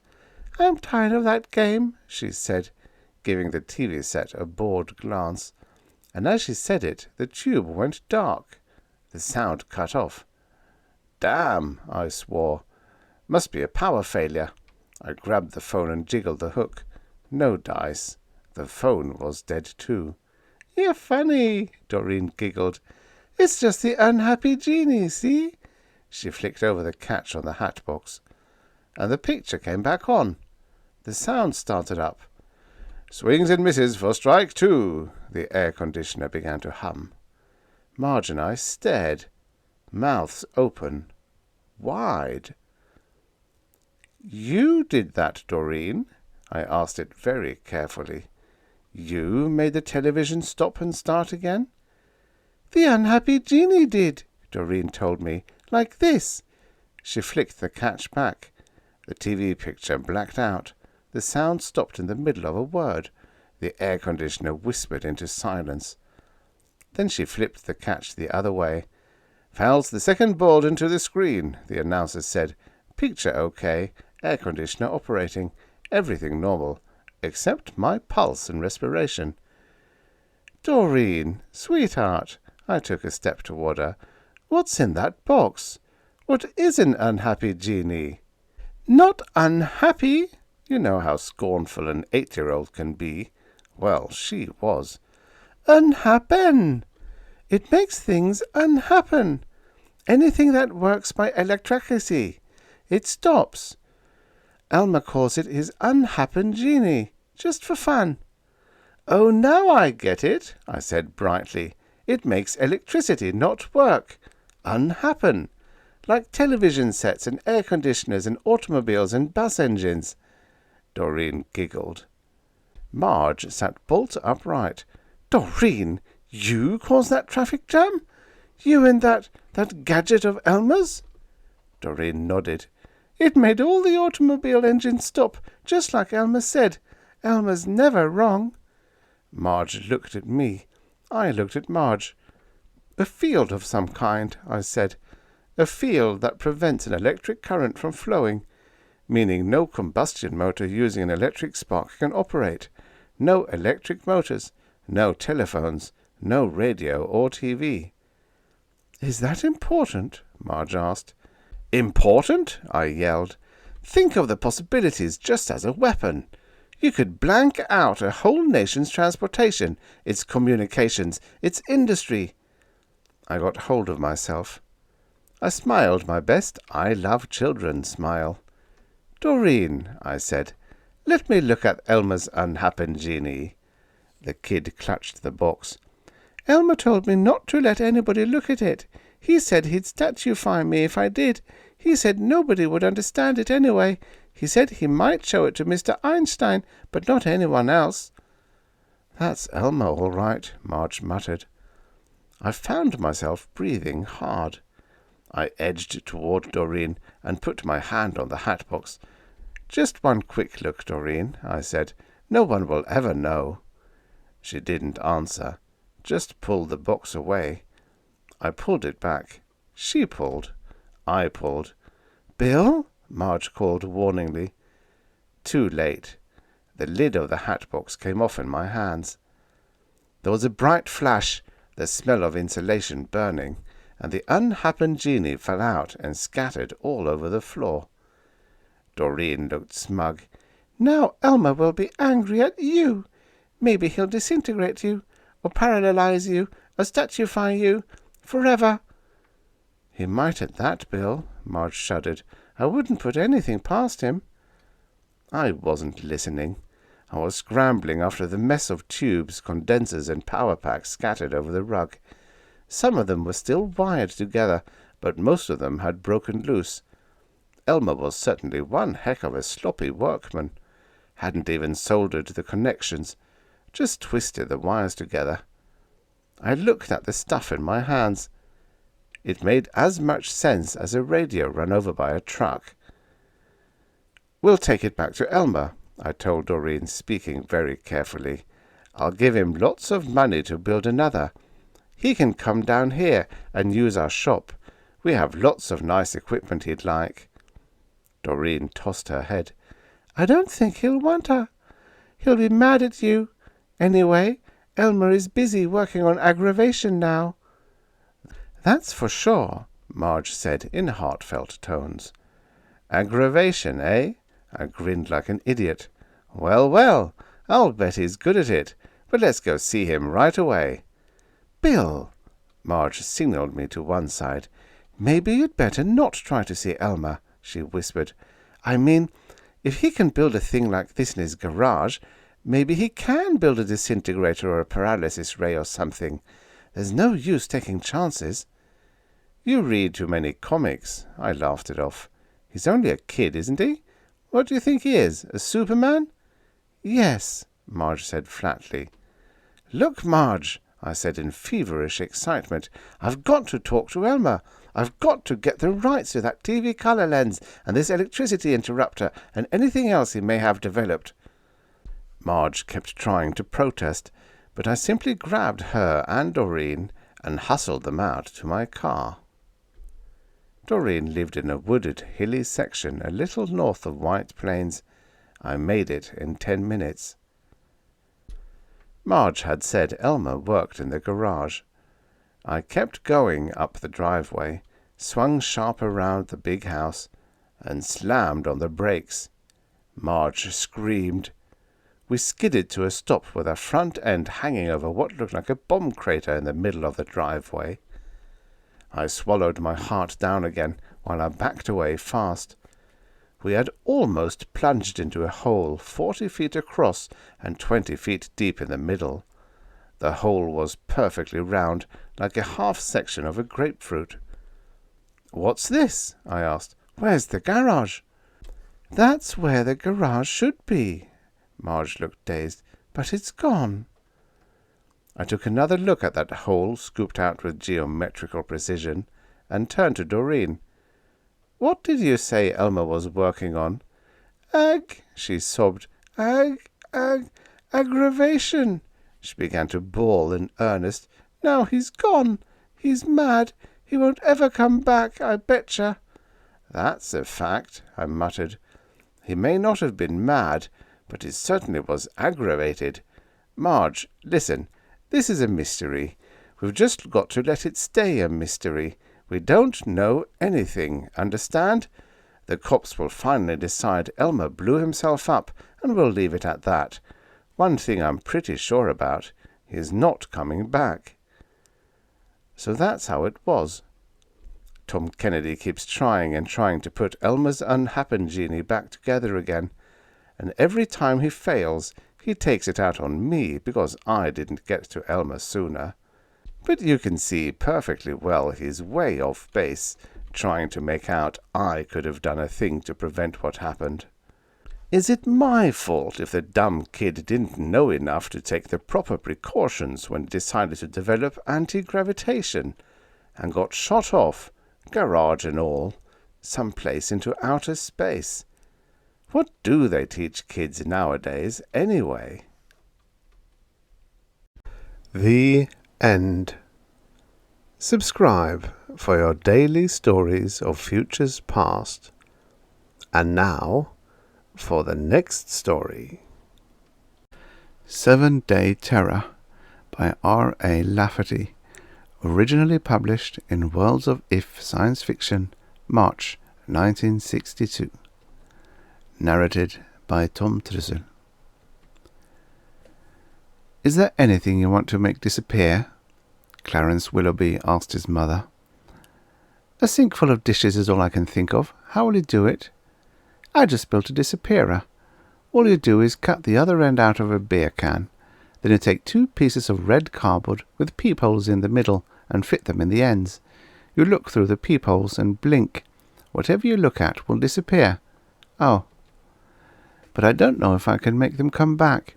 I'm tired of that game, she said, giving the TV set a bored glance. And as she said it, the tube went dark. The sound cut off. Damn, I swore. Must be a power failure. I grabbed the phone and jiggled the hook. No dice. The phone was dead too. You're funny, Doreen giggled. It's just the unhappy genie, see? She flicked over the catch on the hatbox. And the picture came back on. The sound started up. Swings and misses for strike 2. The air conditioner began to hum. Marge and I stared, mouths open, wide. You did that, Doreen? I asked it very carefully. You made the television stop and start again? The unhappy genie did, Doreen told me, like this. She flicked the catch back. The TV picture blacked out. The sound stopped in the middle of a word. The air conditioner whispered into silence. Then she flipped the catch the other way. Fouls the second ball into the screen, the announcer said. Picture okay, air conditioner operating, everything normal, except my pulse and respiration. Doreen, sweetheart, I took a step toward her. What's in that box? What is an unhappy genie? Not unhappy. You know how scornful an 8-year-old can be. Well, she was. Unhappen. It makes things unhappen. Anything that works by electricity. It stops. Elmer calls it his unhappen genie, just for fun. Oh, now I get it, I said brightly. It makes electricity not work. Unhappen. Like television sets and air conditioners and automobiles and bus engines. Doreen giggled. Marge sat bolt upright. Doreen, you caused that traffic jam? You and that gadget of Elmer's? Doreen nodded. It made all the automobile engines stop, just like Elmer said. Elmer's never wrong. Marge looked at me. I looked at Marge. A field of some kind, I said. A field that prevents an electric current from flowing, meaning no combustion motor using an electric spark can operate. No electric motors, no telephones, no radio or TV. "Is that important?" Marge asked. "Important?" I yelled. "Think of the possibilities just as a weapon. You could blank out a whole nation's transportation, its communications, its industry." I got hold of myself. I smiled my best "I love children" smile. "Doreen," I said, "let me look at Elmer's unhappened genie." The kid clutched the box. "Elmer told me not to let anybody look at it. He said he'd statuefy me if I did. He said nobody would understand it anyway. He said he might show it to Mr. Einstein, but not anyone else." "That's Elmer, all right," Marge muttered. I found myself breathing hard. I edged toward Doreen and put my hand on the hatbox. "Just one quick look, Doreen," I said. "No one will ever know." She didn't answer, just pulled the box away. I pulled it back. She pulled. I pulled. "Bill?" Marge called warningly. Too late. The lid of the hatbox came off in my hands. There was a bright flash, the smell of insulation burning, and the unhappened genie fell out and scattered all over the floor. Doreen looked smug. "Now Elmer will be angry at you. Maybe he'll disintegrate you, or paralyze you, or statuefy you, forever." "He might at that, Bill," Marge shuddered. "I wouldn't put anything past him." I wasn't listening. I was scrambling after the mess of tubes, condensers, and power packs scattered over the rug. Some of them were still wired together, but most of them had broken loose. Elmer was certainly one heck of a sloppy workman. Hadn't even soldered the connections, just twisted the wires together. I looked at the stuff in my hands. It made as much sense as a radio run over by a truck. "We'll take it back to Elmer," I told Doreen, speaking very carefully. "I'll give him lots of money to build another. He can come down here and use our shop. We have lots of nice equipment he'd like." Doreen tossed her head. "I don't think he'll want her. He'll be mad at you. Anyway, Elmer is busy working on Aggravation now." "That's for sure," Marge said in heartfelt tones. "Aggravation, eh?" I grinned like an idiot. "Well, well, I'll bet he's good at it. But let's go see him right away." "Bill," Marge signaled me to one side. "Maybe you'd better not try to see Elmer," she whispered. "I mean, if he can build a thing like this in his garage, maybe he can build a disintegrator or a paralysis ray or something. There's no use taking chances." "You read too many comics," I laughed it off. "He's only a kid, isn't he? What do you think he is, a Superman?" "Yes," Marge said flatly. "Look, Marge," I said in feverish excitement. "I've got to talk to Elmer. I've got to get the rights to that TV color lens and this electricity interrupter and anything else he may have developed." Marge kept trying to protest, but I simply grabbed her and Doreen and hustled them out to my car. Doreen lived in a wooded, hilly section a little north of White Plains. I made it in 10 minutes. Marge had said Elmer worked in the garage. I kept going up the driveway, swung sharp around the big house, and slammed on the brakes. Marge screamed. We skidded to a stop with our front end hanging over what looked like a bomb crater in the middle of the driveway. I swallowed my heart down again while I backed away fast. We had almost plunged into a hole 40 feet across and 20 feet deep in the middle. The hole was perfectly round, like a half-section of a grapefruit. "What's this?" I asked. "Where's the garage?" "That's where the garage should be." Marge looked dazed. "But it's gone." I took another look at that hole scooped out with geometrical precision and turned to Doreen. "What did you say Elmer was working on?" She sobbed. Aggravation." She began to bawl in earnest. "Now he's gone. He's mad. He won't ever come back, I betcha." "That's a fact," I muttered. "He may not have been mad, but he certainly was aggravated. Marge, listen. This is a mystery. We've just got to let it stay a mystery. We don't know anything, understand? The cops will finally decide Elmer blew himself up, and we'll leave it at that. One thing I'm pretty sure about, he's not coming back." So that's how it was. Tom Kennedy keeps trying and trying to put Elmer's unhappened genie back together again, and every time he fails, he takes it out on me because I didn't get to Elmer sooner. But you can see perfectly well he's way off base, trying to make out I could have done a thing to prevent what happened. Is it my fault if the dumb kid didn't know enough to take the proper precautions when he decided to develop anti-gravitation, and got shot off, garage and all, someplace into outer space? What do they teach kids nowadays, anyway? The end. Subscribe for your daily stories of futures past. And now, for the next story. 7-Day Terror by R.A. Lafferty, originally published in Worlds of If Science Fiction, March 1962. Narrated by Tom Trussel. "Is there anything you want to make disappear?" Clarence Willoughby asked his mother. "A sink full of dishes is all I can think of. How will you do it?" "I just built a disappearer. All you do is cut the other end out of a beer can. Then you take 2 pieces of red cardboard with peepholes in the middle and fit them in the ends. You look through the peepholes and blink. Whatever you look at will disappear." "Oh. But I don't know if I can make them come back.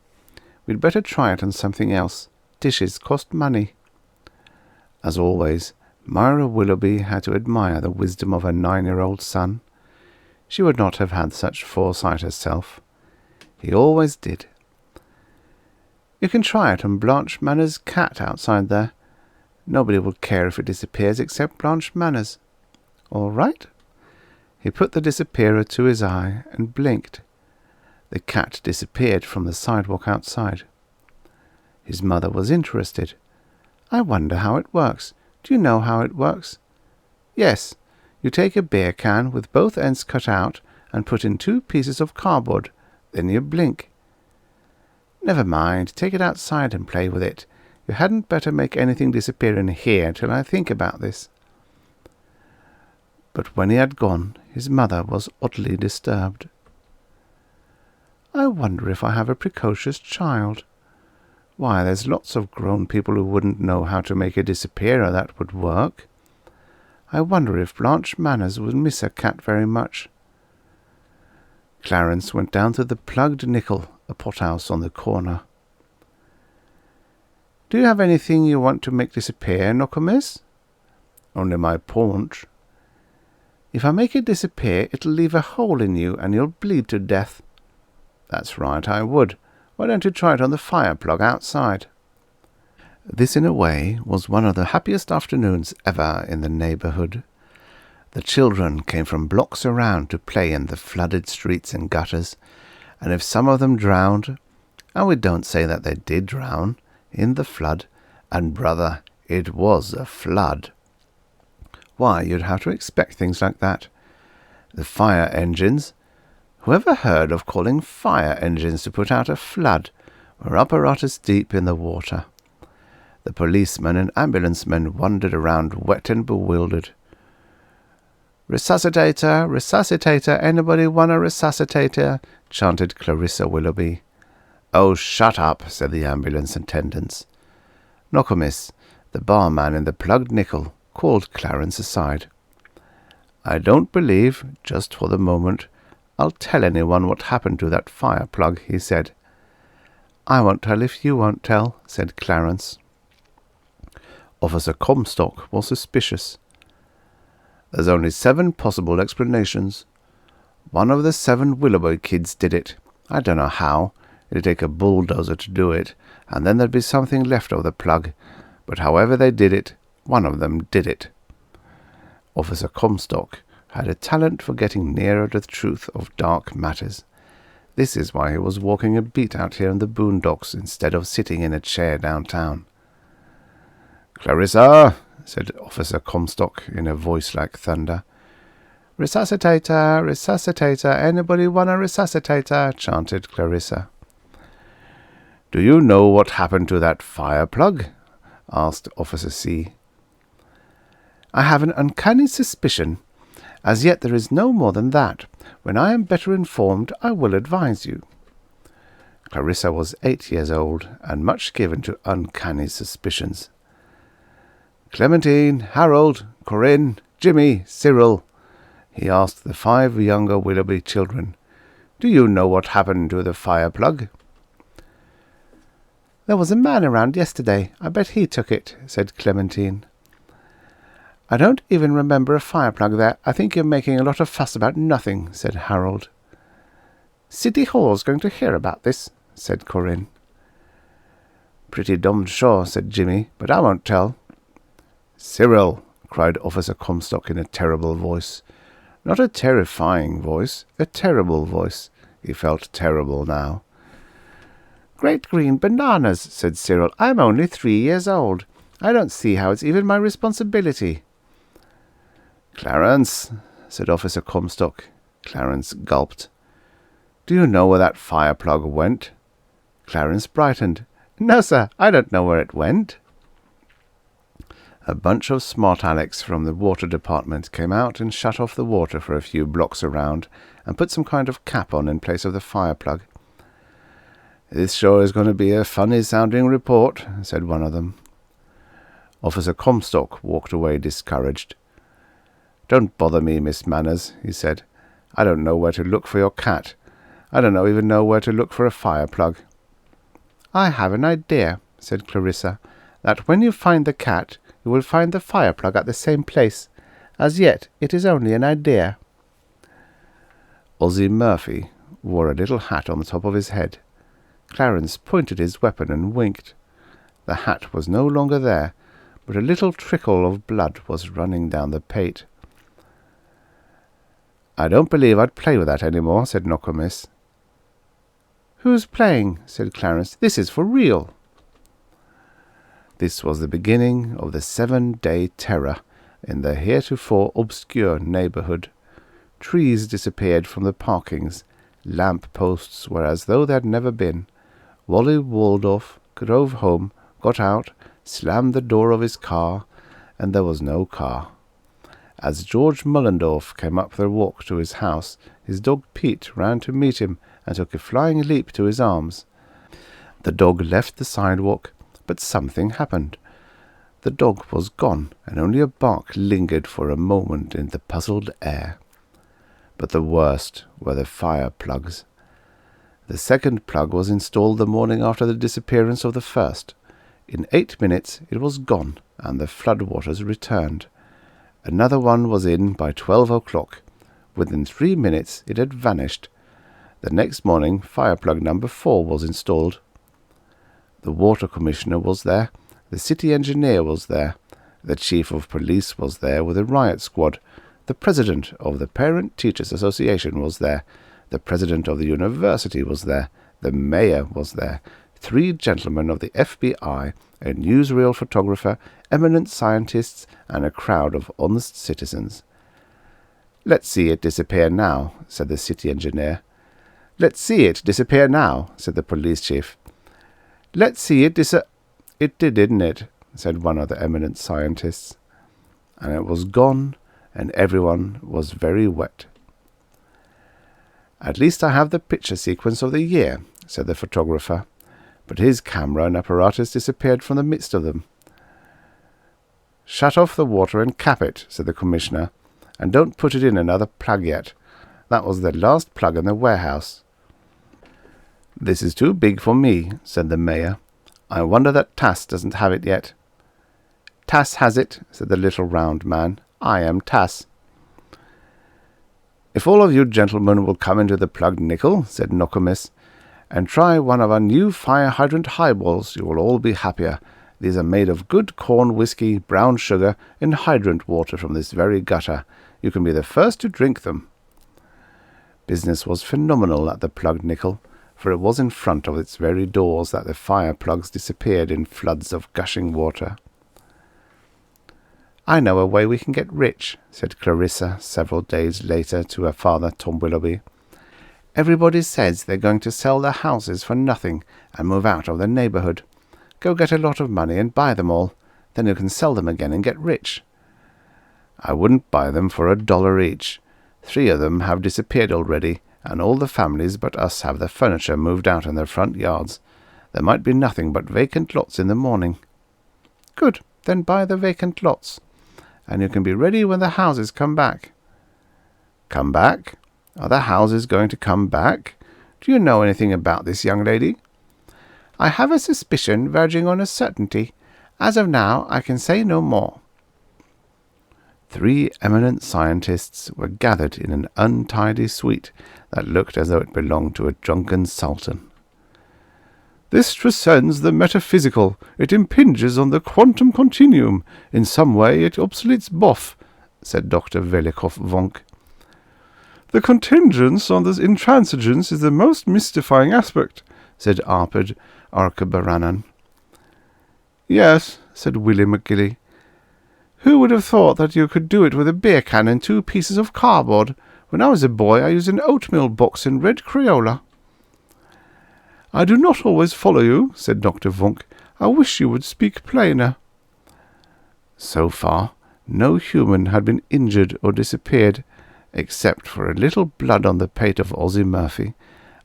We'd better try it on something else. Dishes cost money." As always, Myra Willoughby had to admire the wisdom of her 9-year-old son. She would not have had such foresight herself. He always did. "You can try it on Blanche Manners' cat outside there. Nobody will care if it disappears except Blanche Manners." "All right." He put the disappearer to his eye and blinked. The cat disappeared from the sidewalk outside. His mother was interested. "I wonder how it works. Do you know how it works?" "Yes. You take a beer can with both ends cut out and put in 2 pieces of cardboard. Then you blink." "Never mind. Take it outside and play with it. You hadn't better make anything disappear in here till I think about this." But when he had gone, his mother was oddly disturbed. "I wonder if I have a precocious child. Why, there's lots of grown people who wouldn't know how to make a disappearer that would work. I wonder if Blanche Manners would miss her cat very much." Clarence went down to the Plugged Nickel, a pothouse on the corner. "Do you have anything you want to make disappear, Nokomis?" "Only my paunch." "If I make it disappear, it'll leave a hole in you and you'll bleed to death." "That's right, I would. Why don't you try it on the fire plug outside?" This, in a way, was one of the happiest afternoons ever in the neighbourhood. The children came from blocks around to play in the flooded streets and gutters, and if some of them drowned, and we don't say that they did drown, in the flood, and brother, it was a flood. Why, you'd have to expect things like that. The fire engines, whoever heard of calling fire engines to put out a flood, were apparatus deep in the water. The policemen and ambulance men wandered around wet and bewildered. "Resuscitator, resuscitator, anybody want a resuscitator?" chanted Clarissa Willoughby. "Oh, shut up," said the ambulance attendants. Nokomis, the barman in the Plugged Nickel, called Clarence aside. "I don't believe, just for the moment, I'll tell anyone what happened to that fire plug," he said. "I won't tell if you won't tell," said Clarence. Officer Comstock was suspicious. "There's only 7 possible explanations. One of the 7 Willoughby kids did it. I don't know how. It'd take a bulldozer to do it, and then there'd be something left of the plug. But however they did it, one of them did it." Officer Comstock had a talent for getting nearer the truth of dark matters. This is why he was walking a beat out here in the boondocks instead of sitting in a chair downtown. "Clarissa," said Officer Comstock in a voice like thunder. "Resuscitator, resuscitator, anybody want a resuscitator?" chanted Clarissa. "Do you know what happened to that fire plug?" asked Officer C. "I have an uncanny suspicion. As yet there is no more than that. When I am better informed, I will advise you." Clarissa was 8 years old, and much given to uncanny suspicions. "Clementine, Harold, Corinne, Jimmy, Cyril," he asked the 5 younger Willoughby children, "do you know what happened to the fire plug?" "There was a man around yesterday. I bet he took it," said Clementine. "I don't even remember a fire plug there. I think you're making a lot of fuss about nothing," said Harold. "City Hall's going to hear about this," said Corinne. "Pretty dommed sure," said Jimmy, "but I won't tell." "Cyril!" cried Officer Comstock in a terrible voice. Not a terrifying voice, a terrible voice. He felt terrible now. "Great green bananas," said Cyril. "I'm only 3 years old. I don't see how it's even my responsibility." "Clarence," said Officer Comstock. Clarence gulped. "Do you know where that fire plug went?" Clarence brightened. "No, sir, I don't know where it went." A bunch of smart Alecs from the water department came out and shut off the water for a few blocks around and put some kind of cap on in place of the fire plug. "This sure is going to be a funny-sounding report," said one of them. Officer Comstock walked away discouraged. "Don't bother me, Miss Manners," he said. "I don't know where to look for your cat. I don't even know where to look for a fire plug." "I have an idea," said Clarissa, "that when you find the cat, you will find the fire plug at the same place. As yet, it is only an idea." Ozzie Murphy wore a little hat on the top of his head. Clarence pointed his weapon and winked. The hat was no longer there, but a little trickle of blood was running down the pate. "I don't believe I'd play with that any more," said Nokomis. "Who's playing?" said Clarence. "This is for real." This was the beginning of the 7-day terror in the heretofore obscure neighbourhood. Trees disappeared from the parkings. Lamp-posts were as though they had never been. Wally Waldorf drove home, got out, slammed the door of his car, and there was no car. As George Mullendorf came up the walk to his house, his dog Pete ran to meet him and took a flying leap to his arms. The dog left the sidewalk, but something happened. The dog was gone, and only a bark lingered for a moment in the puzzled air. But the worst were the fire plugs. The second plug was installed the morning after the disappearance of the first. In 8 minutes it was gone, and the floodwaters returned. Another one was in by 12 o'clock. Within 3 minutes it had vanished. The next morning fire plug number 4 was installed. The water commissioner was there. The city engineer was there. The chief of police was there with a riot squad. The president of the Parent Teachers Association was there. The president of the university was there. The mayor was there. 3 gentlemen of the FBI, a newsreel photographer, eminent scientists, and a crowd of honest citizens. "Let's see it disappear now," said the city engineer. "Let's see it disappear now," said the police chief. "Let's see it It did, didn't it?" said one of the eminent scientists. And it was gone, and everyone was very wet. "At least I have the picture sequence of the year," said the photographer, but his camera and apparatus disappeared from the midst of them. "Shut off the water and cap it," said the commissioner, "and don't put it in another plug yet. That was the last plug in the warehouse." "This is too big for me," said the mayor. "I wonder that Tass doesn't have it yet." "Tass has it," said the little round man. "I am Tass." "If all of you gentlemen will come into the Plugged Nickel," said Nokomis, "and try one of our new fire hydrant highballs, you will all be happier. These are made of good corn whiskey, brown sugar, and hydrant water from this very gutter. You can be the first to drink them." Business was phenomenal at the Plugged Nickel, for it was in front of its very doors that the fire plugs disappeared in floods of gushing water. "I know a way we can get rich," said Clarissa several days later to her father, Tom Willoughby. "Everybody says they're going to sell their houses for nothing and move out of the neighbourhood. Go get a lot of money and buy them all. Then you can sell them again and get rich." "I wouldn't buy them for $1 each. 3 of them have disappeared already, and all the families but us have their furniture moved out in their front yards. There might be nothing but vacant lots in the morning." "Good, then buy the vacant lots, and you can be ready when the houses come back." "Come back? Are the houses going to come back? Do you know anything about this, young lady?" "I have a suspicion verging on a certainty. As of now, I can say no more." 3 eminent scientists were gathered in an untidy suite that looked as though it belonged to a drunken sultan. "This transcends the metaphysical. It impinges on the quantum continuum. In some way it obsoletes Boff," said Dr. Velikov Vonk. "The contingence on this intransigence is the most mystifying aspect," said Arpid Arkabaranan. "Yes," said Willie McGilly. "Who would have thought that you could do it with a beer can and 2 pieces of cardboard? When I was a boy I used an oatmeal box in red Crayola." "I do not always follow you," said Dr. Vonk. "I wish you would speak plainer." So far, no human had been injured or disappeared, except for a little blood on the pate of Ozzie Murphy,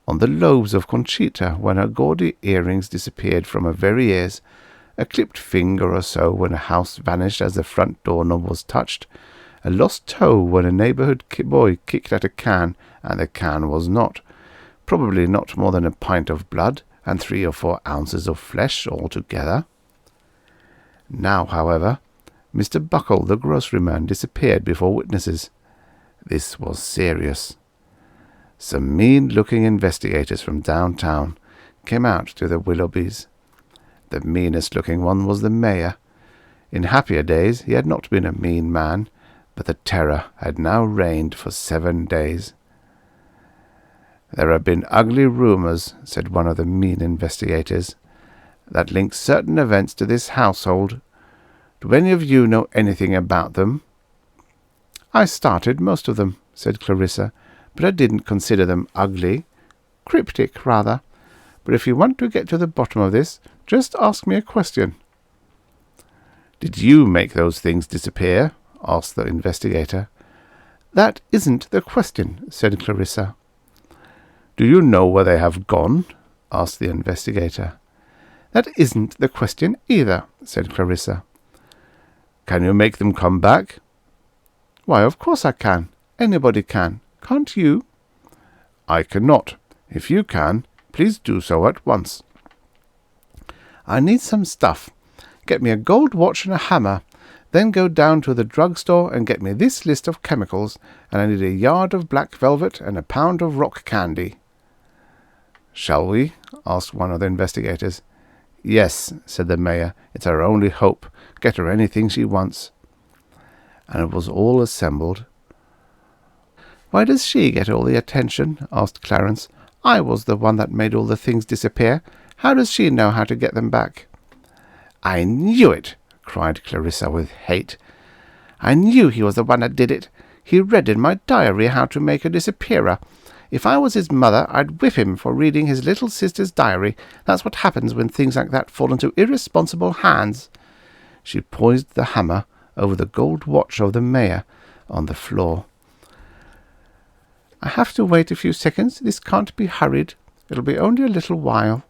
on the lobes of Conchita when her gaudy earrings disappeared from her very ears, a clipped finger or so when a house vanished as the front door knob was touched, a lost toe when a neighbourhood boy kicked at a can and the can was not, probably not more than a pint of blood, and 3 or 4 ounces of flesh altogether. Now, however, Mr. Buckle, the groceryman, disappeared before witnesses. This was serious. Some mean-looking investigators from downtown came out to the Willoughbys. The meanest-looking one was the mayor. In happier days he had not been a mean man, but the terror had now reigned for 7 days. "There have been ugly rumours," said one of the mean investigators, "that link certain events to this household. Do any of you know anything about them?" "I started most of them," said Clarissa, "but I didn't consider them ugly. Cryptic, rather. But if you want to get to the bottom of this, just ask me a question." "Did you make those things disappear?" asked the investigator. "That isn't the question," said Clarissa. "Do you know where they have gone?" asked the investigator. "That isn't the question either," said Clarissa. "Can you make them come back?" "Why, of course I can. Anybody can. Can't you?" "I cannot. If you can, please do so at once." "I need some stuff. Get me a gold watch and a hammer. Then go down to the drugstore and get me this list of chemicals, and I need a yard of black velvet and a pound of rock candy." "Shall we?" asked one of the investigators. "Yes," said the mayor. "It's our only hope. Get her anything she wants." And it was all assembled. "Why does she get all the attention?" asked Clarence. "I was the one that made all the things disappear. How does she know how to get them back?" "I knew it!" cried Clarissa with hate. "I knew he was the one that did it. He read in my diary how to make her disappear. If I was his mother, I'd whip him for reading his little sister's diary. That's what happens when things like that fall into irresponsible hands." She poised the hammer over the gold watch of the mayor on the floor. "I have to wait a few seconds. This can't be hurried. It'll be only a little while."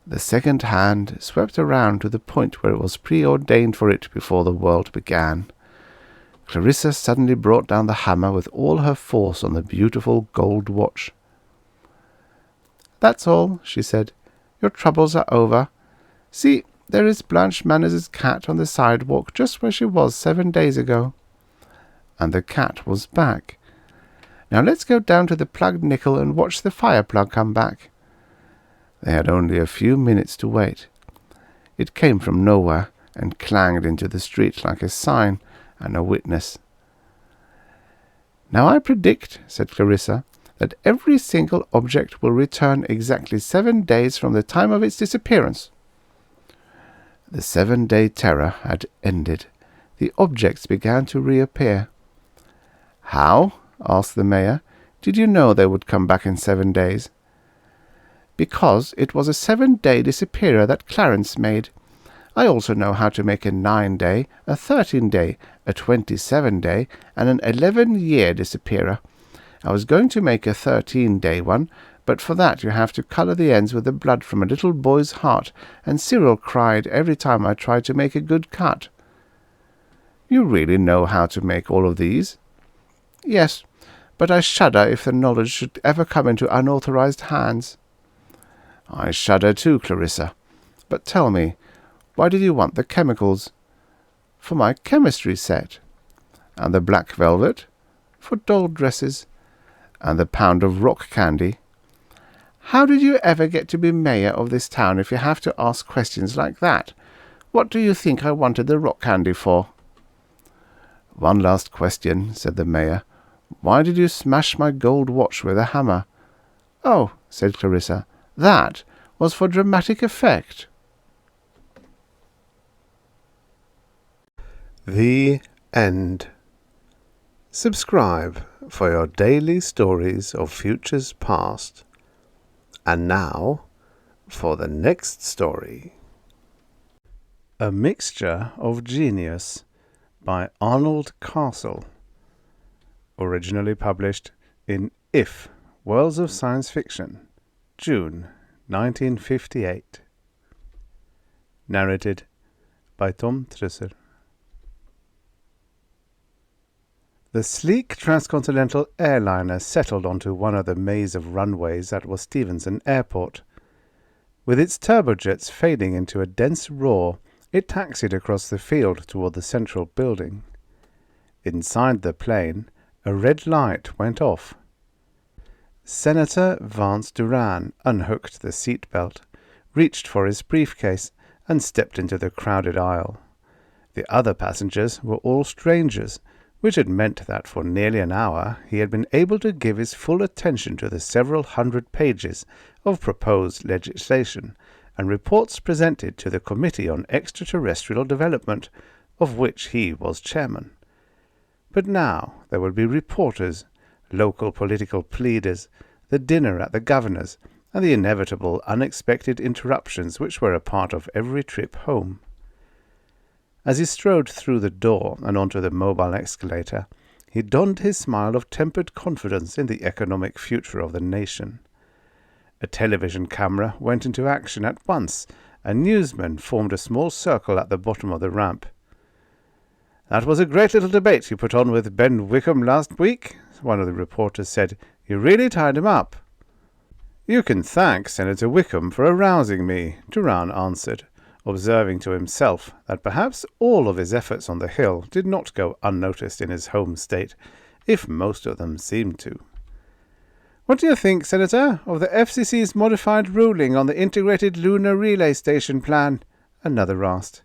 The second hand swept around to the point where it was preordained for it before the world began. Clarissa suddenly brought down the hammer with all her force on the beautiful gold watch. "That's all," she said. "Your troubles are over. See, there is Blanche Manners' cat on the sidewalk just where she was 7 days ago." And the cat was back. "Now let's go down to the plugged nickel and watch the fire plug come back." They had only a few minutes to wait. It came from nowhere and clanged into the street like a sign and a witness. "Now I predict," said Clarissa, "that every single object will return exactly 7 days from the time of its disappearance." The 7-day terror had ended. the objects began to reappear. "How?" asked the mayor. "Did you know they would come back in 7 days?" "Because it was a 7-day disappearer that Clarence made. I also know how to make a 9-day, a 13-day, a 27-day, and an 11-year disappearer. I was going to make a 13-day one, but for that you have to colour the ends with the blood from a little boy's heart, and Cyril cried every time I tried to make a good cut." "You really know how to make all of these?" "Yes, but I shudder if the knowledge should ever come into unauthorized hands." "I shudder too, Clarissa. But tell me, why did you want the chemicals?" "For my chemistry set." "And the black velvet?" "For doll dresses." "And the pound of rock candy?" "How did you ever get to be mayor of this town if you have to ask questions like that? What do you think I wanted the rock candy for?" "One last question," said the mayor. "Why did you smash my gold watch with a hammer?" "Oh," said Clarissa, "that was for dramatic effect." The End. Subscribe for your daily stories of futures past. And now, for the next story. A Mixture of Genius by Arnold Castle. Originally published in If, Worlds of Science Fiction, June 1958. Narrated by Tom Trussel. The sleek transcontinental airliner settled onto one of the maze of runways that was Stevenson Airport. With its turbojets fading into a dense roar, it taxied across the field toward the central building. Inside the plane, a red light went off. Senator Vance Duran unhooked the seat belt, reached for his briefcase, and stepped into the crowded aisle. The other passengers were all strangers, which had meant that for nearly an hour he had been able to give his full attention to the several hundred pages of proposed legislation and reports presented to the Committee on Extraterrestrial Development, of which he was chairman. But now there would be reporters, local political pleaders, the dinner at the governor's, and the inevitable unexpected interruptions which were a part of every trip home. As he strode through the door and onto the mobile escalator, he donned his smile of tempered confidence in the economic future of the nation. A television camera went into action at once, and newsmen formed a small circle at the bottom of the ramp. "That was a great little debate you put on with Ben Wickham last week," one of the reporters said. "You really tied him up." "You can thank Senator Wickham for arousing me," Duran answered, observing to himself that perhaps all of his efforts on the Hill did not go unnoticed in his home state, if most of them seemed to. "What do you think, Senator, of the FCC's modified ruling on the Integrated Lunar Relay Station plan?" another asked.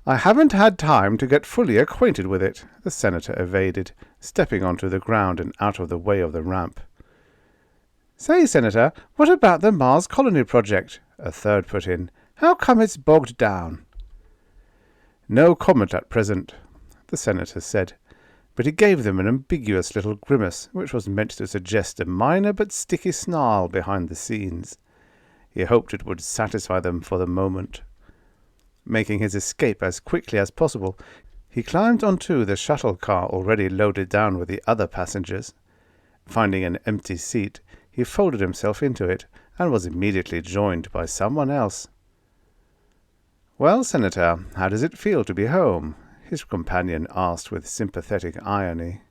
"I haven't had time to get fully acquainted with it," the senator evaded, stepping onto the ground and out of the way of the ramp. "Say, Senator, what about the Mars Colony Project?" a third put in. "How come it's bogged down?" "No comment at present," the senator said, but he gave them an ambiguous little grimace which was meant to suggest a minor but sticky snarl behind the scenes. He hoped it would satisfy them for the moment. Making his escape as quickly as possible, he climbed onto the shuttle car already loaded down with the other passengers. Finding an empty seat, he folded himself into it and was immediately joined by someone else. "Well, Senator, how does it feel to be home?" his companion asked with sympathetic irony.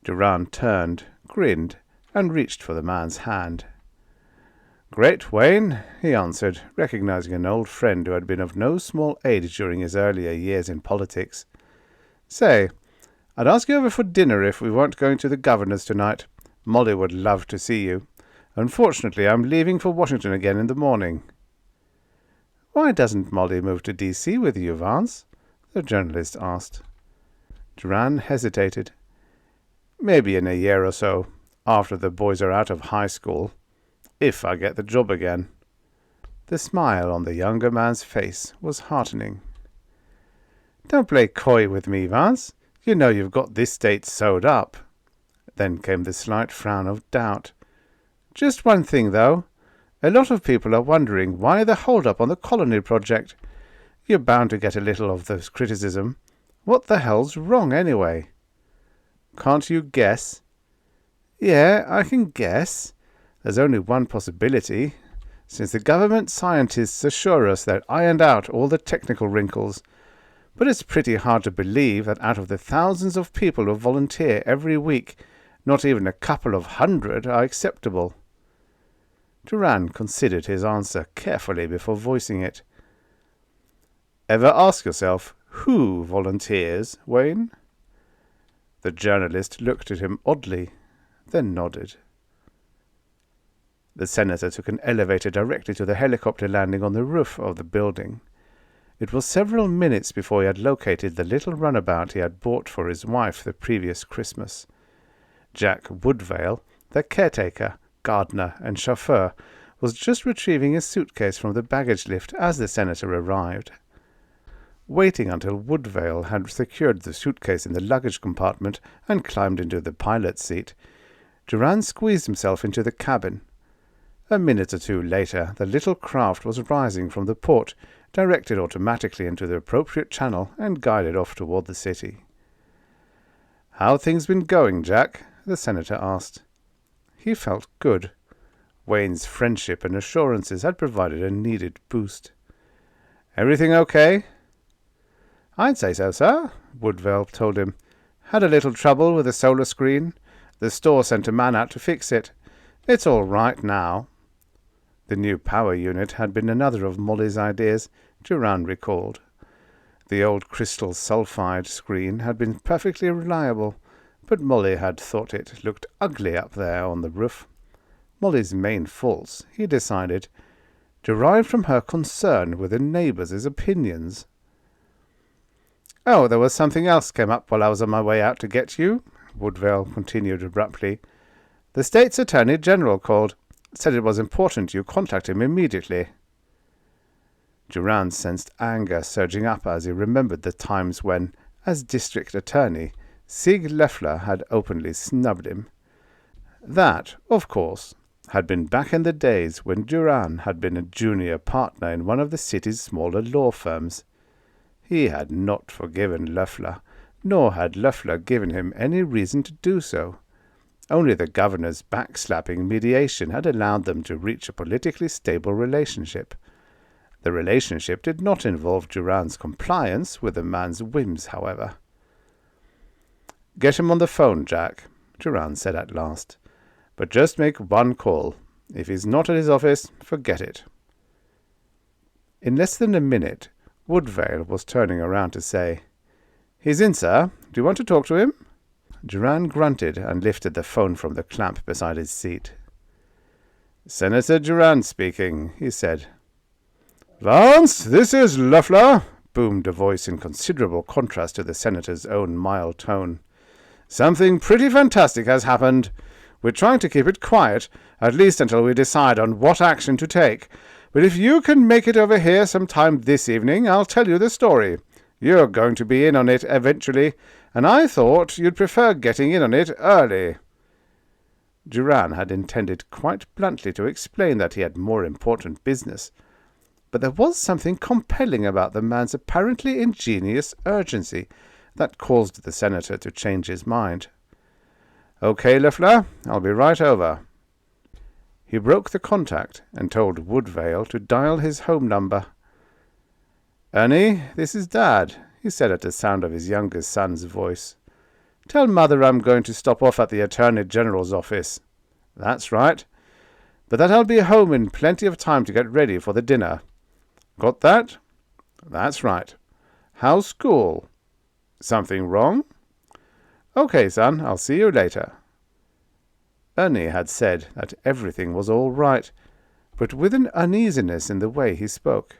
Duran turned, grinned, and reached for the man's hand. "Great, Wayne," he answered, recognizing an old friend who had been of no small aid during his earlier years in politics. "Say, I'd ask you over for dinner if we weren't going to the governor's tonight. Molly would love to see you. Unfortunately, I'm leaving for Washington again in the morning." "Why doesn't Molly move to D.C. with you, Vance?" the journalist asked. Duran hesitated. "Maybe in a year or so, after the boys are out of high school. If I get the job again." The smile on the younger man's face was heartening. Don't play coy with me, Vance. You know you've got this state sewed up. Then came the slight frown of doubt. Just one thing, though. A lot of people are wondering why the hold-up on the colony project. You're bound to get a little of this criticism. What the hell's wrong, anyway? Can't you guess? Yeah, I can guess. There's only one possibility. Since the government scientists assure us they've ironed out all the technical wrinkles. But it's pretty hard to believe that out of the thousands of people who volunteer every week, not even a couple of hundred are acceptable. Durand considered his answer carefully before voicing it. Ever ask yourself who volunteers, Wayne? The journalist looked at him oddly, then nodded. The senator took an elevator directly to the helicopter landing on the roof of the building. It was several minutes before he had located the little runabout he had bought for his wife the previous Christmas. Jack Woodvale, the caretaker, gardener, and chauffeur, was just retrieving his suitcase from the baggage lift as the senator arrived. Waiting until Woodvale had secured the suitcase in the luggage compartment and climbed into the pilot's seat, Durand squeezed himself into the cabin. A minute or two later, the little craft was rising from the port, directed automatically into the appropriate channel, and guided off toward the city. "How things been going, Jack?" the senator asked. He felt good. Wayne's friendship and assurances had provided a needed boost. "Everything okay?" "I'd say so, sir," Woodvale told him. "Had a little trouble with the solar screen. The store sent a man out to fix it. It's all right now." The new power unit had been another of Molly's ideas, Durand recalled. The old crystal sulfide screen had been perfectly reliable, but Molly had thought it looked ugly up there on the roof. Molly's main faults, he decided, derived from her concern with the neighbours' opinions. "Oh, there was something else came up while I was on my way out to get you," Woodvale continued abruptly. "The state's attorney general called. Said it was important you contact him immediately." Durand sensed anger surging up as he remembered the times when, as district attorney, Sig Leffler had openly snubbed him. That, of course, had been back in the days when Durand had been a junior partner in one of the city's smaller law firms. He had not forgiven Leffler, nor had Leffler given him any reason to do so. Only the governor's backslapping mediation had allowed them to reach a politically stable relationship. The relationship did not involve Durand's compliance with the man's whims, however. "Get him on the phone, Jack," Durand said at last. "But just make one call. If he's not at his office, forget it." In less than a minute, Woodvale was turning around to say, "He's in, sir. Do you want to talk to him?" Durand grunted and lifted the phone from the clamp beside his seat. "Senator Durand speaking," he said. "Vance, this is Leffler," boomed a voice in considerable contrast to the senator's own mild tone. "Something pretty fantastic has happened. We're trying to keep it quiet, at least until we decide on what action to take. But if you can make it over here sometime this evening, I'll tell you the story. You're going to be in on it eventually, and I thought you'd prefer getting in on it early." Durand had intended quite bluntly to explain that he had more important business, but there was something compelling about the man's apparently ingenious urgency that caused the senator to change his mind. "Okay, Leffler, I'll be right over." He broke the contact and told Woodvale to dial his home number. "Ernie, this is Dad," he said at the sound of his youngest son's voice. "Tell Mother I'm going to stop off at the Attorney General's office." "That's right. But that I'll be home in plenty of time to get ready for the dinner." "Got that?" "That's right. How's school?" "Something wrong?" "Okay, son, I'll see you later." Ernie had said that everything was all right, but with an uneasiness in the way he spoke.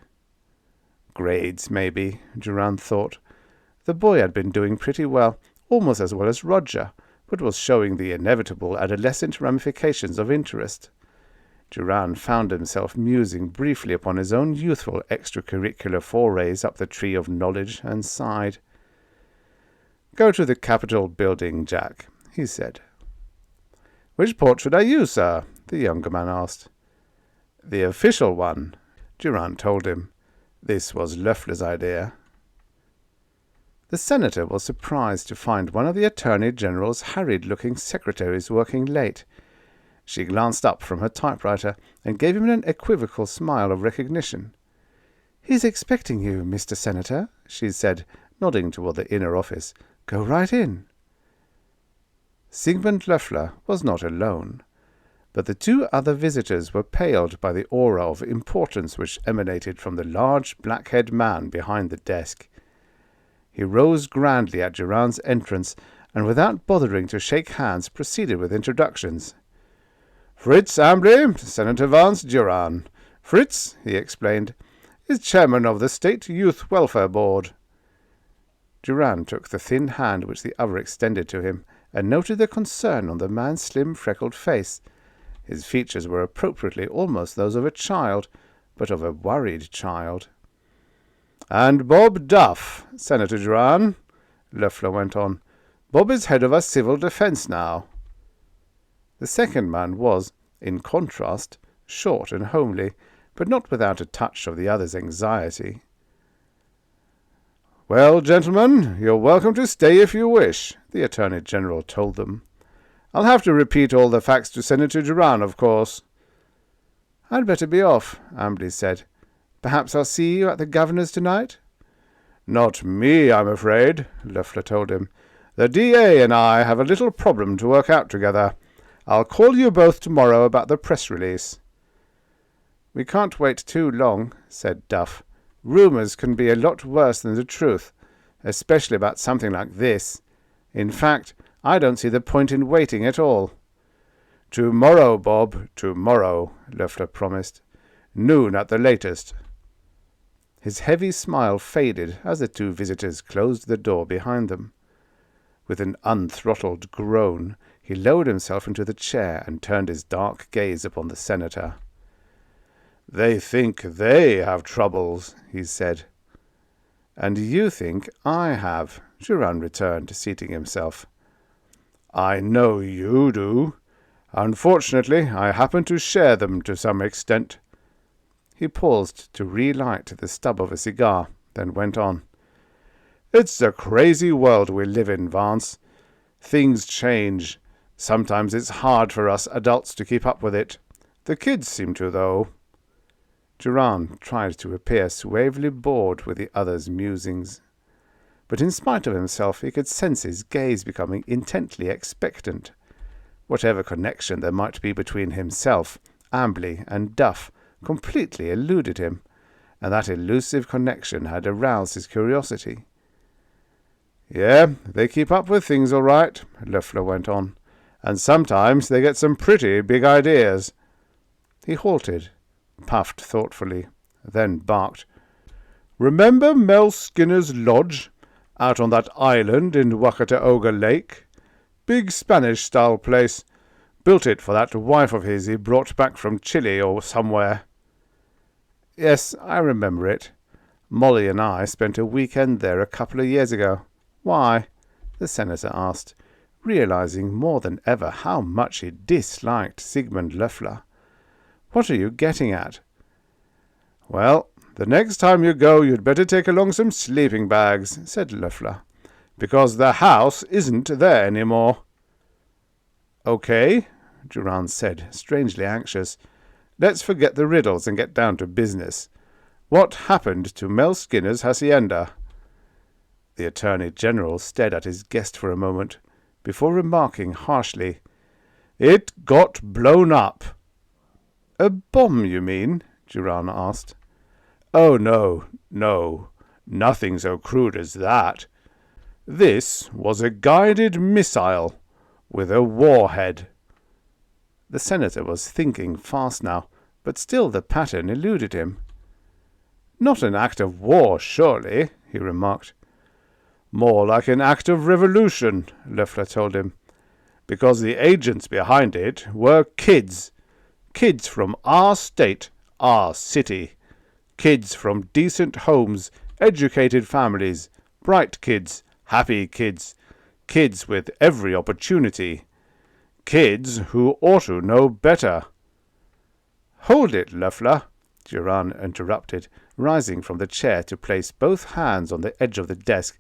Grades, maybe, Durand thought. The boy had been doing pretty well, almost as well as Roger, but was showing the inevitable adolescent ramifications of interest. Durand found himself musing briefly upon his own youthful extracurricular forays up the tree of knowledge, and sighed. "Go to the Capitol building, Jack," he said. "Which port should I use, sir?" the younger man asked. "The official one," Durand told him. This was Loeffler's idea. The senator was surprised to find one of the Attorney General's harried-looking secretaries working late. She glanced up from her typewriter and gave him an equivocal smile of recognition. "He's expecting you, Mr. Senator," she said, nodding toward the inner office. "Go right in." Sigmund Loeffler was not alone, but the two other visitors were paled by the aura of importance which emanated from the large black-haired man behind the desk. He rose grandly at Durand's entrance, and without bothering to shake hands proceeded with introductions. "Fritz Ambly, Senator Vance Durand. Fritz," he explained, "is chairman of the State Youth Welfare Board." Durand took the thin hand which the other extended to him, and noted the concern on the man's slim, freckled face. His features were appropriately almost those of a child, but of a worried child. "And Bob Duff, Senator Durand," Loeffler went on. "Bob is head of our civil defense now." The second man was, in contrast, short and homely, but not without a touch of the other's anxiety. "Well, gentlemen, you're welcome to stay if you wish," the Attorney General told them. "I'll have to repeat all the facts to Senator Durand, of course." "I'd better be off," Ambly said. "Perhaps I'll see you at the governor's tonight?" "Not me, I'm afraid," Loeffler told him. "The DA and I have a little problem to work out together. I'll call you both tomorrow about the press release." "We can't wait too long," said Duff. "Rumours can be a lot worse than the truth, especially about something like this. In fact, I don't see the point in waiting at all." "Tomorrow, Bob, tomorrow," Loeffler promised. "Noon at the latest." His heavy smile faded as the two visitors closed the door behind them. With an unthrottled groan, he lowered himself into the chair and turned his dark gaze upon the senator. "They think they have troubles," he said. "And you think I have," Durand returned, seating himself. "I know you do. Unfortunately, I happen to share them to some extent." He paused to relight the stub of a cigar, then went on. "It's a crazy world we live in, Vance. Things change. Sometimes it's hard for us adults to keep up with it. The kids seem to, though." Durand tried to appear suavely bored with the other's musings, but in spite of himself he could sense his gaze becoming intently expectant. Whatever connection there might be between himself, Ambly, and Duff completely eluded him, and that elusive connection had aroused his curiosity. "Yeah, they keep up with things all right," Loeffler went on, "and sometimes they get some pretty big ideas." He halted, puffed thoughtfully, then barked. "Remember Mel Skinner's lodge, out on that island in Wakataoga Lake? Big Spanish-style place. Built it for that wife of his he brought back from Chile or somewhere." "Yes, I remember it. Molly and I spent a weekend there a couple of years ago." "Why?" the senator asked, realizing more than ever how much he disliked Sigmund Loeffler. "What are you getting at?" "Well, the next time you go you'd better take along some sleeping bags," said Loeffler, "because the house isn't there any more." "Okay," Durand said, strangely anxious. "Let's forget the riddles and get down to business. What happened to Mel Skinner's hacienda?" The Attorney General stared at his guest for a moment, before remarking harshly, "It got blown up." "A bomb, you mean?" Durand asked. "Oh, no, nothing so crude as that. This was a guided missile with a warhead." The senator was thinking fast now, but still the pattern eluded him. "Not an act of war, surely," he remarked. "More like an act of revolution," Loeffler told him, "because the agents behind it were kids. Kids from our state, our city. Kids from decent homes, educated families, bright kids, happy kids, kids with every opportunity. Kids who ought to know better." "Hold it, Loeffler," Duran interrupted, rising from the chair to place both hands on the edge of the desk.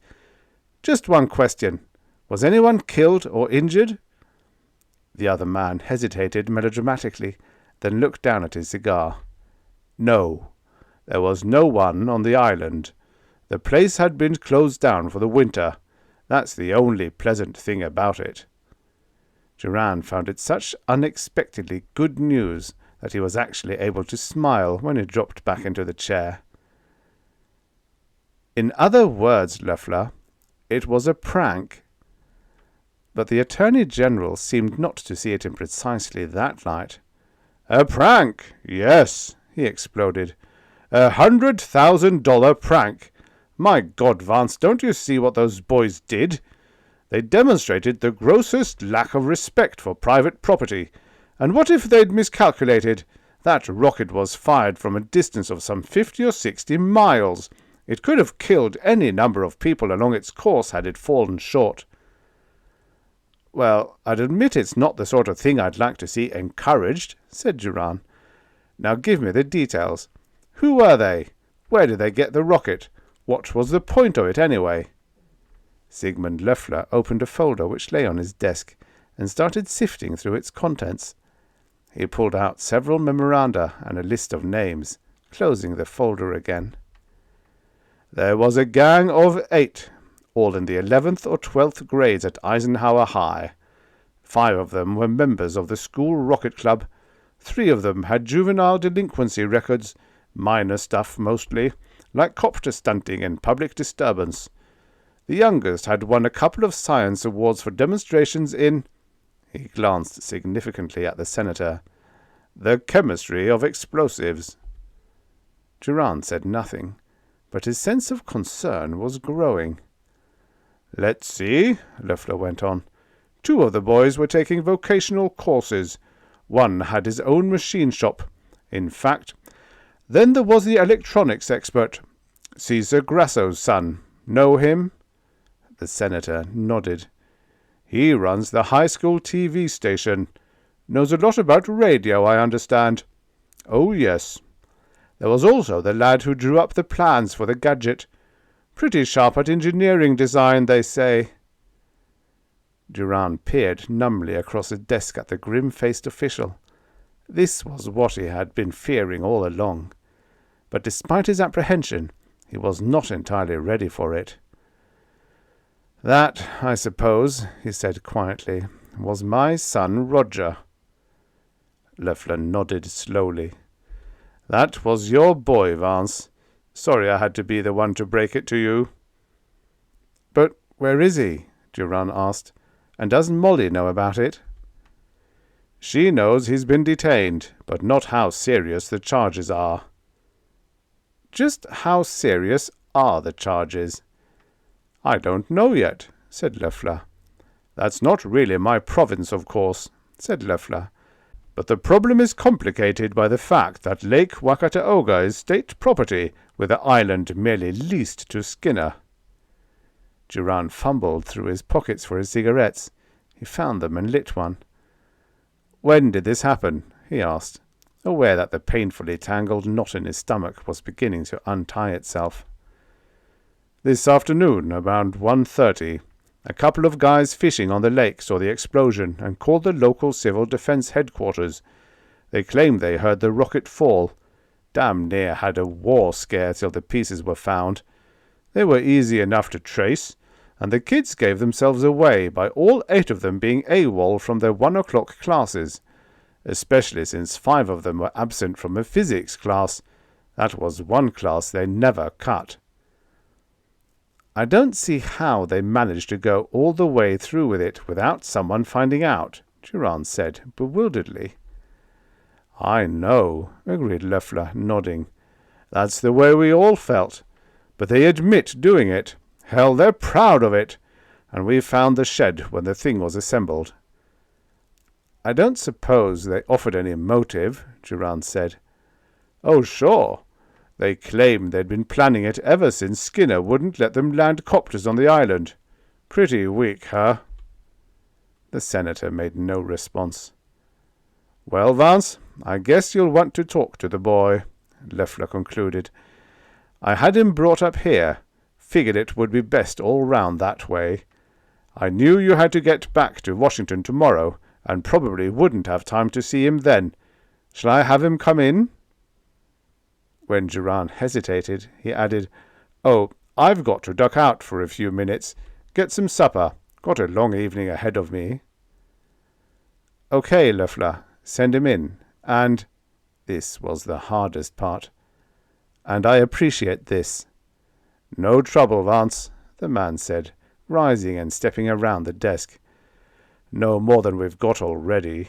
"Just one question. Was anyone killed or injured?" The other man hesitated melodramatically, then looked down at his cigar. "No, there was no one on the island. The place had been closed down for the winter. That's the only pleasant thing about it." Duran found it such unexpectedly good news that he was actually able to smile when he dropped back into the chair. "In other words, Loeffler, it was a prank." But the Attorney General seemed not to see it in precisely that light. "A prank, yes," he exploded. $100,000 prank. My God, Vance, don't you see what those boys did? They demonstrated the grossest lack of respect for private property. And what if they'd miscalculated? That rocket was fired from a distance of some 50 or 60 miles. It could have killed any number of people along its course had it fallen short. "Well, I'd admit it's not the sort of thing I'd like to see encouraged," said Duran. "Now give me the details. Who were they? Where did they get the rocket? What was the point of it, anyway?" Sigmund Loeffler opened a folder which lay on his desk and started sifting through its contents. He pulled out several memoranda and a list of names, closing the folder again. "There was a gang of 8, all in the 11th or 12th grades at Eisenhower High. 5 of them were members of the school rocket club. 3 of them had juvenile delinquency records, minor stuff mostly, like copter stunting and public disturbance. The youngest had won a couple of science awards for demonstrations in—" He glanced significantly at the senator. "The chemistry of explosives." Duran said nothing, but his sense of concern was growing. "Let's see," Loeffler went on. 2 of the boys were taking vocational courses. 1 had his own machine shop. In fact, then there was the electronics expert, Caesar Grasso's son. Know him?" The senator nodded. "He runs the high school TV station. Knows a lot about radio, I understand." "Oh, yes. There was also the lad who drew up the plans for the gadget. Pretty sharp at engineering design, they say." Duran peered numbly across the desk at the grim-faced official. This was what he had been fearing all along. But despite his apprehension, he was not entirely ready for it. "That, I suppose," he said quietly, "was my son Roger." Loeffler nodded slowly. "That was your boy, Vance. Sorry I had to be the one to break it to you." "But where is he?" Duran asked. "And does Molly know about it?" "She knows he's been detained, but not how serious the charges are." "Just how serious are the charges?" "I don't know yet," said Loeffler. "That's not really my province, of course," said Loeffler. "But the problem is complicated by the fact that Lake Wakataoga is state property, with the island merely leased to Skinner." Duran fumbled through his pockets for his cigarettes. He found them and lit one. "When did this happen?" he asked, aware that the painfully tangled knot in his stomach was beginning to untie itself. "This afternoon, about 1:30. A couple of guys fishing on the lake saw the explosion and called the local civil defense headquarters. They claimed they heard the rocket fall. Damn near had a war scare till the pieces were found. They were easy enough to trace, and the kids gave themselves away by all 8 of them being AWOL from their 1 o'clock classes, especially since 5 of them were absent from a physics class. That was one class they never cut." "I don't see how they managed to go all the way through with it without someone finding out," Duran said bewilderedly. "I know," agreed Loeffler, nodding. "That's the way we all felt. But they admit doing it. Hell, they're proud of it. And we found the shed when the thing was assembled." I don't suppose they offered any motive, Durand said. Oh, sure. They claimed they'd been planning it ever since Skinner wouldn't let them land copters on the island. Pretty weak, huh? The senator made no response. Well, Vance, I guess you'll want to talk to the boy, Leffler concluded. I had him brought up here. Figured it would be best all round that way. I knew you had to get back to Washington tomorrow, and probably wouldn't have time to see him then. Shall I have him come in? When Durand hesitated, he added, Oh, I've got to duck out for a few minutes. Get some supper. Got a long evening ahead of me. Okay, Leffler, send him in. And, this was the hardest part, and I appreciate this. No trouble, Vance, the man said, rising and stepping around the desk. No more than we've got already.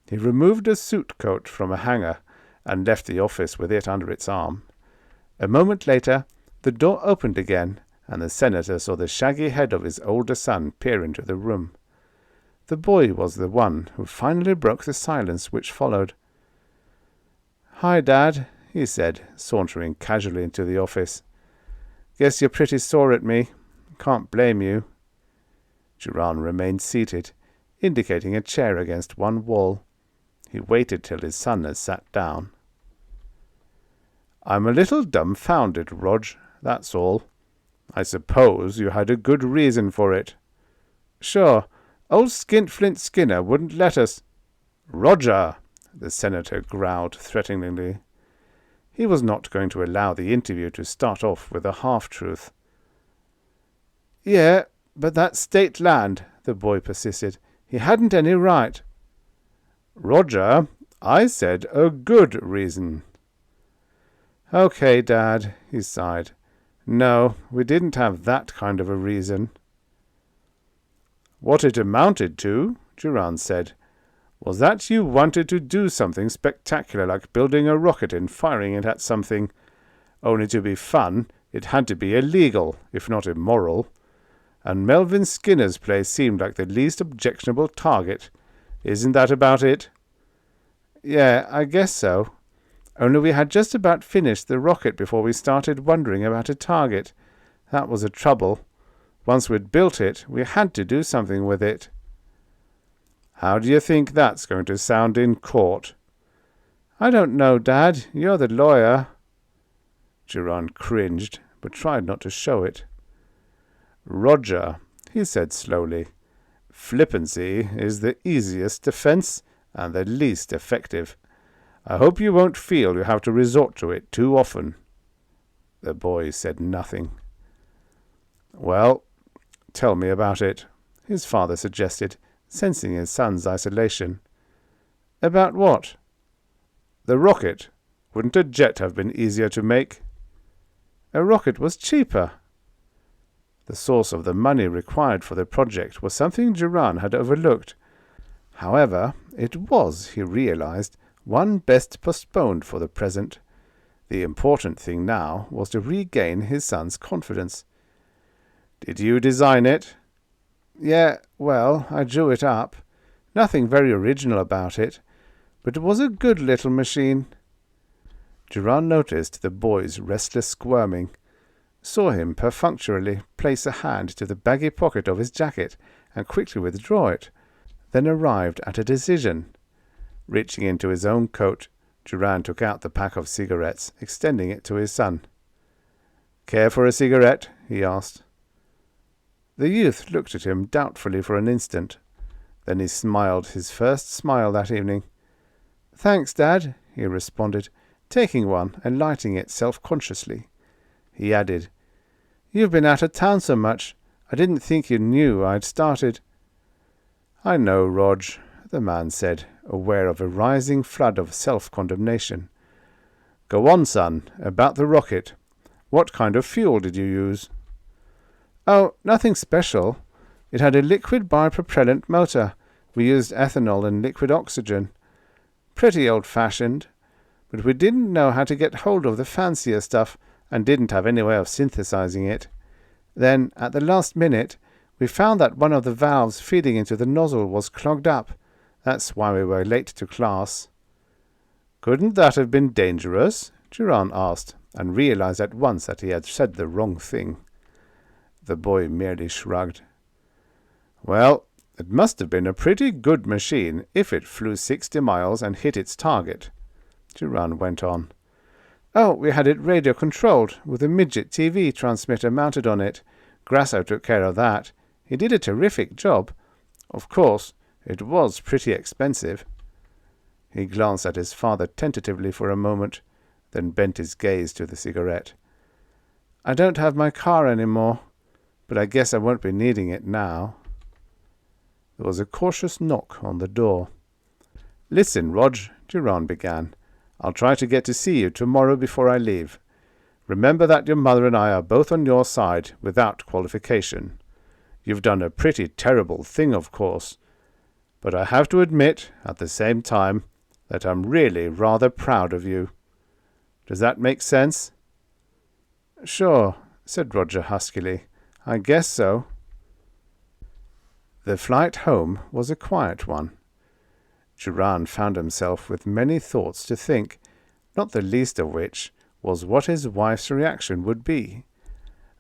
He removed a suit coat from a hanger and left the office with it under its arm. A moment later, the door opened again, and the senator saw the shaggy head of his older son peer into the room. The boy was the one who finally broke the silence which followed. Hi, Dad, he said, sauntering casually into the office. Guess you're pretty sore at me. Can't blame you. Durand remained seated, indicating a chair against one wall. He waited till his son had sat down. I'm a little dumbfounded, Rog, that's all. I suppose you had a good reason for it. Sure, old Skinflint Skinner wouldn't let us. Roger, the senator growled threateningly. He was not going to allow the interview to start off with a half-truth. Yeah, but that's state land, the boy persisted. He hadn't any right. Roger, I said a good reason. Okay, Dad, he sighed. No, we didn't have that kind of a reason. What it amounted to, Durand said, was that you wanted to do something spectacular like building a rocket and firing it at something. Only to be fun, it had to be illegal, if not immoral. And Melvin Skinner's place seemed like the least objectionable target. Isn't that about it? Yeah, I guess so. Only we had just about finished the rocket before we started wondering about a target. That was the trouble. Once we'd built it, we had to do something with it. How do you think that's going to sound in court? I don't know, Dad. You're the lawyer. Durand cringed, but tried not to show it. Roger, he said slowly, flippancy is the easiest defense and the least effective. I hope you won't feel you have to resort to it too often. The boy said nothing. Well, tell me about it, his father suggested, sensing his son's isolation. About what? The rocket. Wouldn't a jet have been easier to make? A rocket was cheaper. The source of the money required for the project was something Durand had overlooked. However, it was, he realized, one best postponed for the present. The important thing now was to regain his son's confidence. Did you design it? Yeah, well, I drew it up. Nothing very original about it, but it was a good little machine. Durand noticed the boy's restless squirming, saw him perfunctorily place a hand to the baggy pocket of his jacket and quickly withdraw it, then arrived at a decision. Reaching into his own coat, Durand took out the pack of cigarettes, extending it to his son. Care for a cigarette? He asked. The youth looked at him doubtfully for an instant. Then he smiled his first smile that evening. Thanks, Dad, he responded, taking one and lighting it self-consciously. He added, You've been out of town so much, I didn't think you knew I'd started. I know, Rog, the man said, aware of a rising flood of self-condemnation. Go on, son, about the rocket. What kind of fuel did you use? Oh, nothing special. It had a liquid bipropellant motor. We used ethanol and liquid oxygen. Pretty old-fashioned. But we didn't know how to get hold of the fancier stuff and didn't have any way of synthesizing it. Then, at the last minute, we found that one of the valves feeding into the nozzle was clogged up, That's why we were late to class." "Couldn't that have been dangerous?" Duran asked, and realized at once that he had said the wrong thing. The boy merely shrugged. "Well, it must have been a pretty good machine if it flew 60 miles and hit its target," Duran went on. "Oh, we had it radio-controlled, with a midget TV transmitter mounted on it. Grasso took care of that. He did a terrific job. Of course, it was pretty expensive." He glanced at his father tentatively for a moment, then bent his gaze to the cigarette. "I don't have my car anymore, but I guess I won't be needing it now." There was a cautious knock on the door. "Listen, Rog," Duran began. "I'll try to get to see you tomorrow before I leave. Remember that your mother and I are both on your side, without qualification. You've done a pretty terrible thing, of course, but I have to admit, at the same time, that I'm really rather proud of you. Does that make sense?" "Sure," said Roger huskily. "I guess so." The flight home was a quiet one. Duran found himself with many thoughts to think, not the least of which was what his wife's reaction would be.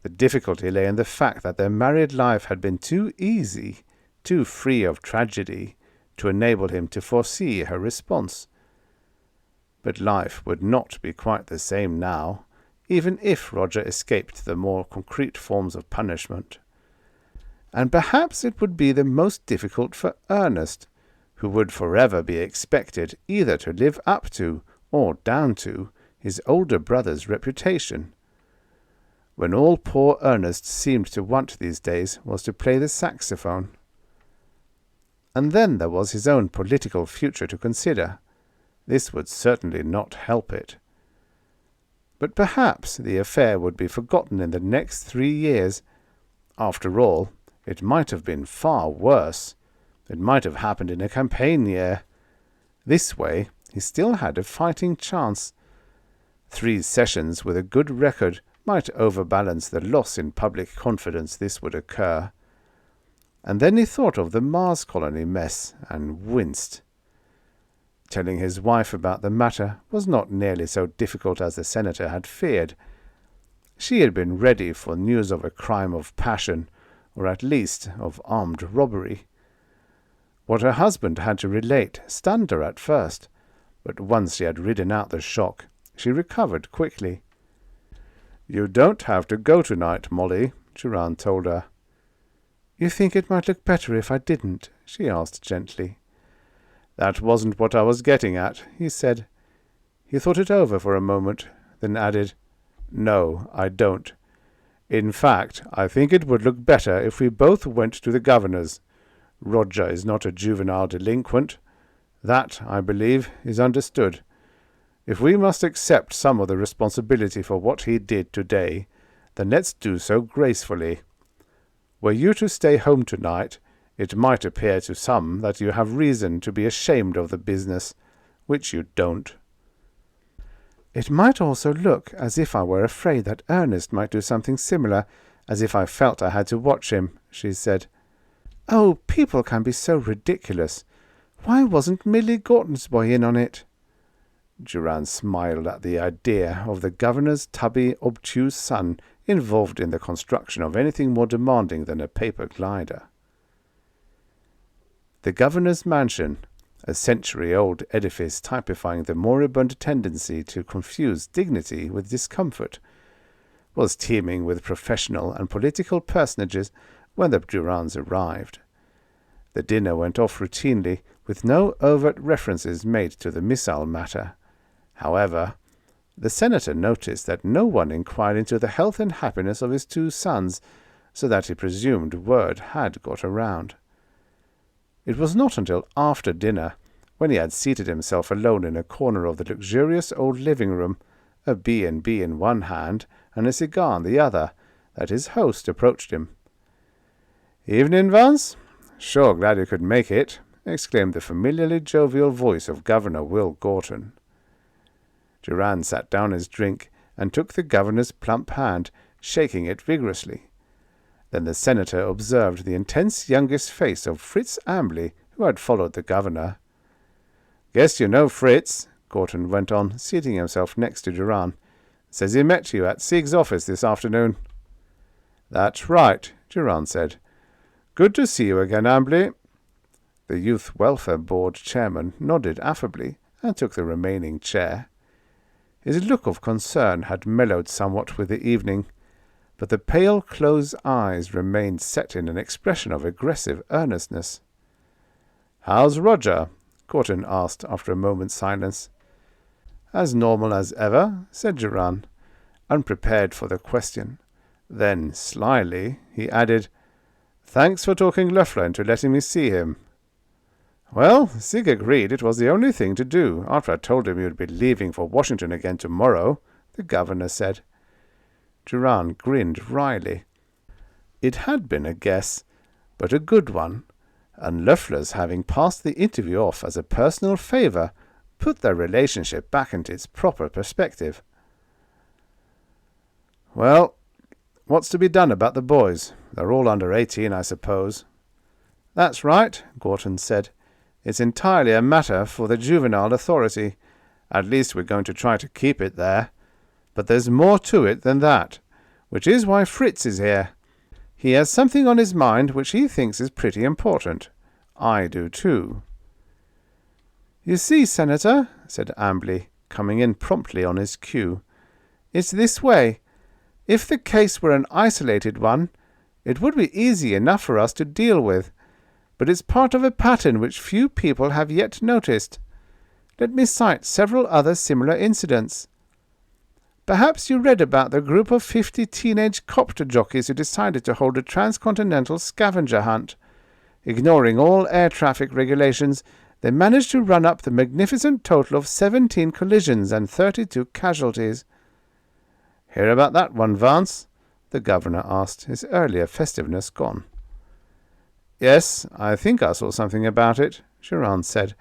The difficulty lay in the fact that their married life had been too easy, too free of tragedy, to enable him to foresee her response. But life would not be quite the same now, even if Roger escaped the more concrete forms of punishment. And perhaps it would be the most difficult for Ernest, who would forever be expected either to live up to, or down to, his older brother's reputation. When all poor Ernest seemed to want these days was to play the saxophone. And then there was his own political future to consider. This would certainly not help it. But perhaps the affair would be forgotten in the next 3 years. After all, it might have been far worse. It might have happened in a campaign year. This way, he still had a fighting chance. 3 sessions with a good record might overbalance the loss in public confidence this would occur. And then he thought of the Mars colony mess and winced. Telling his wife about the matter was not nearly so difficult as the senator had feared. She had been ready for news of a crime of passion, or at least of armed robbery. What her husband had to relate stunned her at first, but once she had ridden out the shock, she recovered quickly. "You don't have to go tonight, Molly," Duran told her. "You think it might look better if I didn't?" she asked gently. "That wasn't what I was getting at," he said. He thought it over for a moment, then added, "No, I don't. In fact, I think it would look better if we both went to the governor's. Roger is not a juvenile delinquent. That, I believe, is understood. If we must accept some of the responsibility for what he did today, then let's do so gracefully. Were you to stay home tonight, it might appear to some that you have reason to be ashamed of the business, which you don't." "It might also look as if I were afraid that Ernest might do something similar, as if I felt I had to watch him," she said. "Oh, people can be so ridiculous. Why wasn't Millie Gorton's boy in on it?" Duran smiled at the idea of the governor's tubby, obtuse son involved in the construction of anything more demanding than a paper glider. The governor's mansion, a century-old edifice typifying the moribund tendency to confuse dignity with discomfort, was teeming with professional and political personages when the Durans arrived. The dinner went off routinely, with no overt references made to the missile matter. However, the senator noticed that no one inquired into the health and happiness of his 2 sons, so that he presumed word had got around. It was not until after dinner, when he had seated himself alone in a corner of the luxurious old living room, a B&B in one hand and a cigar in the other, that his host approached him. "Evening, Vance? Sure glad you could make it," exclaimed the familiarly jovial voice of Governor Will Gorton. Duran sat down his drink and took the governor's plump hand, shaking it vigorously. Then the senator observed the intense youngish face of Fritz Ambley, who had followed the governor. "Guess you know Fritz," Gorton went on, seating himself next to Duran. "Says he met you at Sieg's office this afternoon." "That's right," Duran said. "Good to see you again, Ambly." The Youth Welfare Board chairman nodded affably and took the remaining chair. His look of concern had mellowed somewhat with the evening, but the pale closed eyes remained set in an expression of aggressive earnestness. "How's Roger?" Gorton asked after a moment's silence. "As normal as ever," said Duran, unprepared for the question. Then, slyly, he added, "Thanks for talking Loeffler into letting me see him." "Well, Sieg agreed it was the only thing to do after I told him you would be leaving for Washington again tomorrow," the governor said. Duran grinned wryly. It had been a guess, but a good one, and Loeffler's having passed the interview off as a personal favour put their relationship back into its proper perspective. "Well, what's to be done about the boys? They're all under 18, I suppose." "That's right," Gorton said. "It's entirely a matter for the juvenile authority. At least we're going to try to keep it there. But there's more to it than that, which is why Fritz is here. He has something on his mind which he thinks is pretty important. I do too." "You see, Senator," said Ambly, coming in promptly on his cue, "it's this way. If the case were an isolated one, it would be easy enough for us to deal with, but it's part of a pattern which few people have yet noticed. Let me cite several other similar incidents. Perhaps you read about the group of 50 teenage copter jockeys who decided to hold a transcontinental scavenger hunt. Ignoring all air traffic regulations, they managed to run up the magnificent total of 17 collisions and 32 casualties." "Hear about that one, Vance?" the governor asked, his earlier festiveness gone. "Yes, I think I saw something about it," Duran said.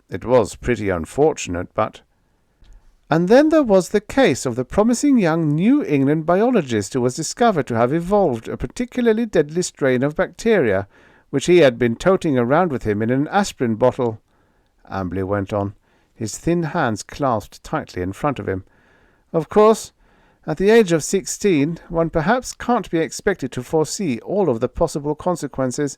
"It was pretty unfortunate, but—" "And then there was the case of the promising young New England biologist who was discovered to have evolved a particularly deadly strain of bacteria, which he had been toting around with him in an aspirin bottle," Ambly went on, his thin hands clasped tightly in front of him. "Of course, at the age of 16, one perhaps can't be expected to foresee all of the possible consequences.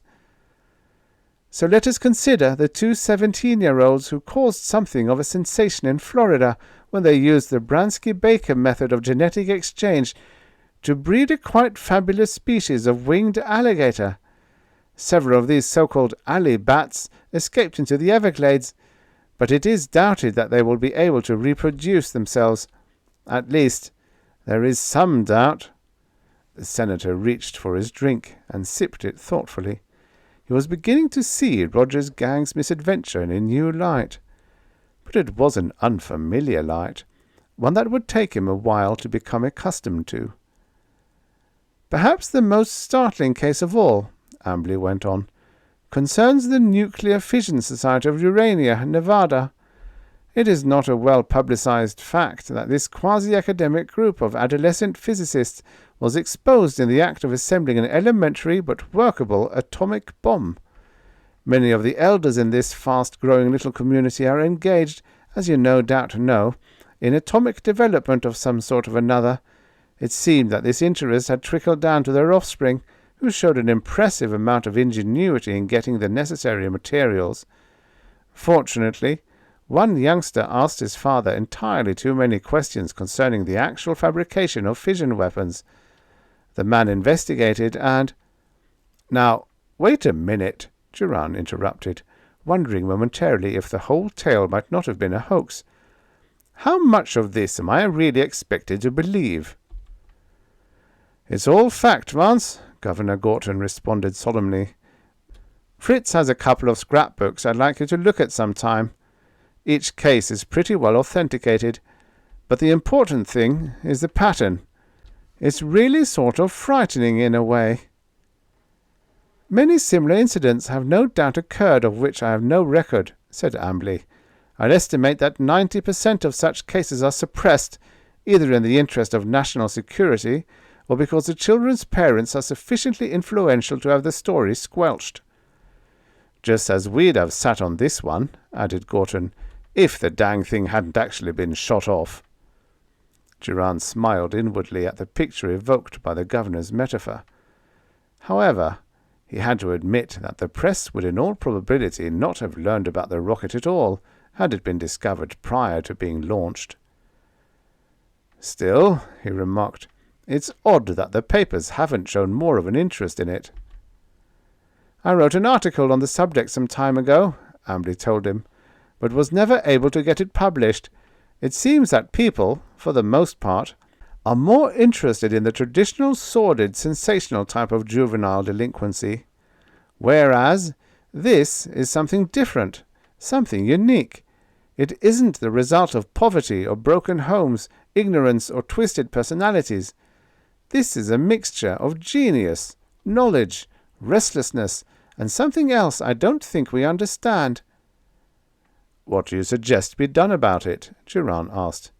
So let us consider the two 17-year-olds who caused something of a sensation in Florida when they used the Bransky-Baker method of genetic exchange to breed a quite fabulous species of winged alligator. Several of these so-called alley bats escaped into the Everglades, but it is doubted that they will be able to reproduce themselves. At least, there is some doubt." The senator reached for his drink and sipped it thoughtfully. He was beginning to see Roger's gang's misadventure in a new light. But it was an unfamiliar light, one that would take him a while to become accustomed to. "Perhaps the most startling case of all," Ambly went on, "concerns the Nuclear Fission Society of Urania, Nevada. It is not a well-publicized fact that this quasi-academic group of adolescent physicists was exposed in the act of assembling an elementary but workable atomic bomb. Many of the elders in this fast-growing little community are engaged, as you no doubt know, in atomic development of some sort or another. It seemed that this interest had trickled down to their offspring, who showed an impressive amount of ingenuity in getting the necessary materials. Fortunately, one youngster asked his father entirely too many questions concerning the actual fabrication of fission weapons. The man investigated and—" "Now, wait a minute," Duran interrupted, wondering momentarily if the whole tale might not have been a hoax. "How much of this am I really expected to believe?" "It's all fact, Vance," Governor Gorton responded solemnly. "Fritz has a couple of scrapbooks I'd like you to look at some time. Each case is pretty well authenticated, but the important thing is the pattern. It's really sort of frightening in a way." "Many similar incidents have no doubt occurred of which I have no record," said Ambly. "I'd estimate that 90% of such cases are suppressed, either in the interest of national security or because the children's parents are sufficiently influential to have the story squelched." Just as we'd have sat on this one, added Gorton, if the dang thing hadn't actually been shot off. Durand smiled inwardly at the picture evoked by the governor's metaphor. However, he had to admit that the press would in all probability not have learned about the rocket at all had it been discovered prior to being launched. Still, he remarked, it's odd that the papers haven't shown more of an interest in it. I wrote an article on the subject some time ago, Ambly told him, but was never able to get it published. It seems that people, for the most part, are more interested in the traditional sordid, sensational type of juvenile delinquency, whereas this is something different, something unique. It isn't the result of poverty or broken homes, ignorance or twisted personalities. This is a mixture of genius, knowledge, restlessness, and something else I don't think we understand. What do you suggest be done about it? Durand asked.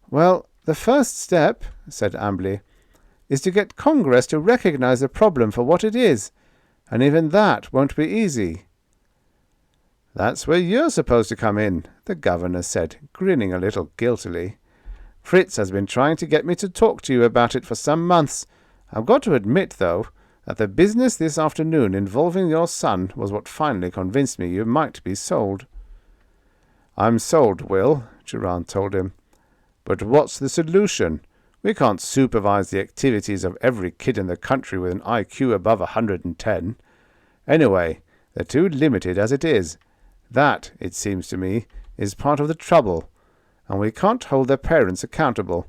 Well, the first step, said Ambly, is to get Congress to recognize the problem for what it is, and even that won't be easy. That's where you're supposed to come in, the governor said, grinning a little guiltily. Fritz has been trying to get me to talk to you about it for some months. I've got to admit, though, that the business this afternoon involving your son was what finally convinced me you might be sold. I'm sold, Will, Durand told him. But what's the solution? We can't supervise the activities of every kid in the country with an IQ above 110. Anyway, they're too limited as it is. That, it seems to me, is part of the trouble, and we can't hold their parents accountable.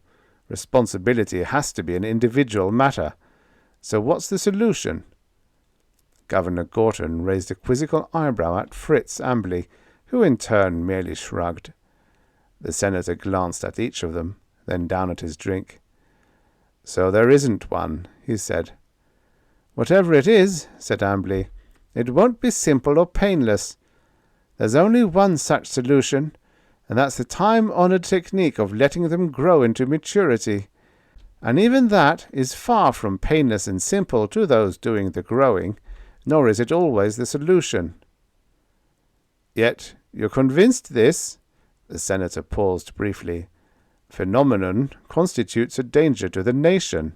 Responsibility has to be an individual matter. So what's the solution? Governor Gorton raised a quizzical eyebrow at Fritz Ambly, who in turn merely shrugged. The senator glanced at each of them, then down at his drink. So there isn't one, he said. Whatever it is, said Ambly, it won't be simple or painless. There's only one such solution, and that's the time-honored technique of letting them grow into maturity. And even that is far from painless and simple to those doing the growing, nor is it always the solution. Yet you're convinced this, the senator paused briefly, phenomenon constitutes a danger to the nation.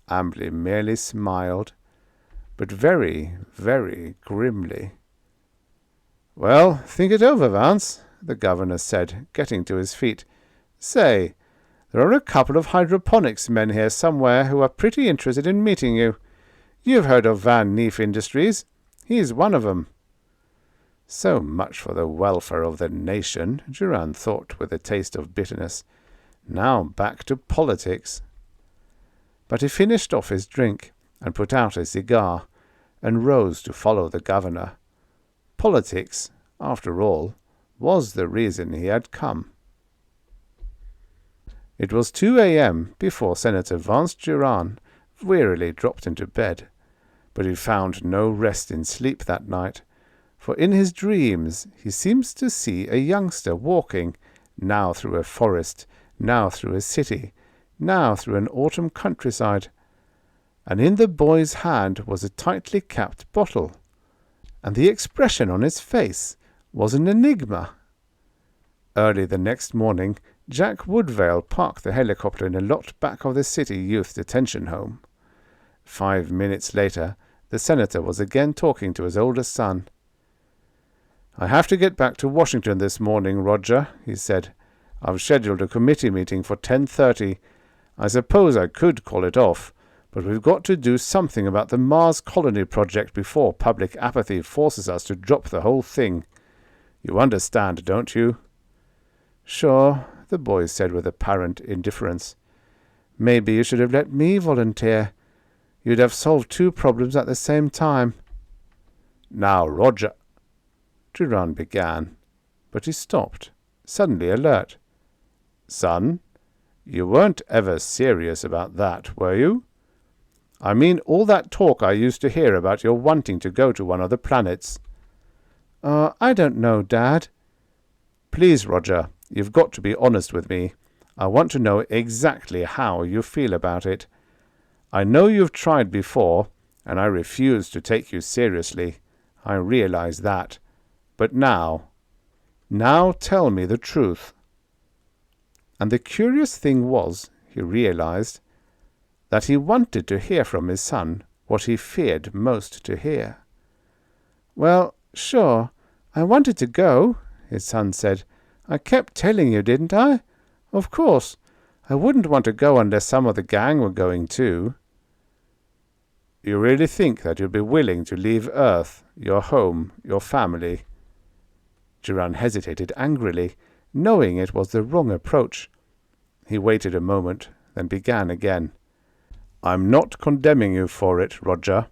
Ambly merely smiled, but very, very grimly. Well, think it over, Vance, the governor said, getting to his feet. Say, there are a couple of hydroponics men here somewhere who are pretty interested in meeting you. You've heard of Van Neef Industries. He's one of 'em. So much for the welfare of the nation, Durand thought with a taste of bitterness. Now back to politics. But he finished off his drink and put out a cigar, and rose to follow the governor. Politics, after all, was the reason he had come. It was 2 a.m. before Senator Vance Durand wearily dropped into bed, but he found no rest in sleep that night, for in his dreams he seems to see a youngster walking, now through a forest, now through a city, now through an autumn countryside, and in the boy's hand was a tightly capped bottle, and the expression on his face was an enigma. Early the next morning, Jack Woodvale parked the helicopter in a lot back of the city youth detention home. 5 minutes later, the senator was again talking to his oldest son. I have to get back to Washington this morning, Roger, he said. I've scheduled a committee meeting for 10:30. I suppose I could call it off, but we've got to do something about the Mars Colony project before public apathy forces us to drop the whole thing. You understand, don't you? Sure, the boy said with apparent indifference. Maybe you should have let me volunteer. You'd have solved 2 problems at the same time. Now, Roger, Durand began, but he stopped, suddenly alert. Son, you weren't ever serious about that, were you? I mean all that talk I used to hear about your wanting to go to one of the planets. I don't know, Dad. Please, Roger, you've got to be honest with me. I want to know exactly how you feel about it. I know you've tried before, and I refuse to take you seriously. I realize that. But now tell me the truth." And the curious thing was, he realized, that he wanted to hear from his son what he feared most to hear. "Well, sure, I wanted to go," his son said. "I kept telling you, didn't I? Of course, I wouldn't want to go unless some of the gang were going too." "You really think that you'd be willing to leave Earth, your home, your family?" Duran hesitated angrily, knowing it was the wrong approach. He waited a moment, then began again. "I'm not condemning you for it, Roger.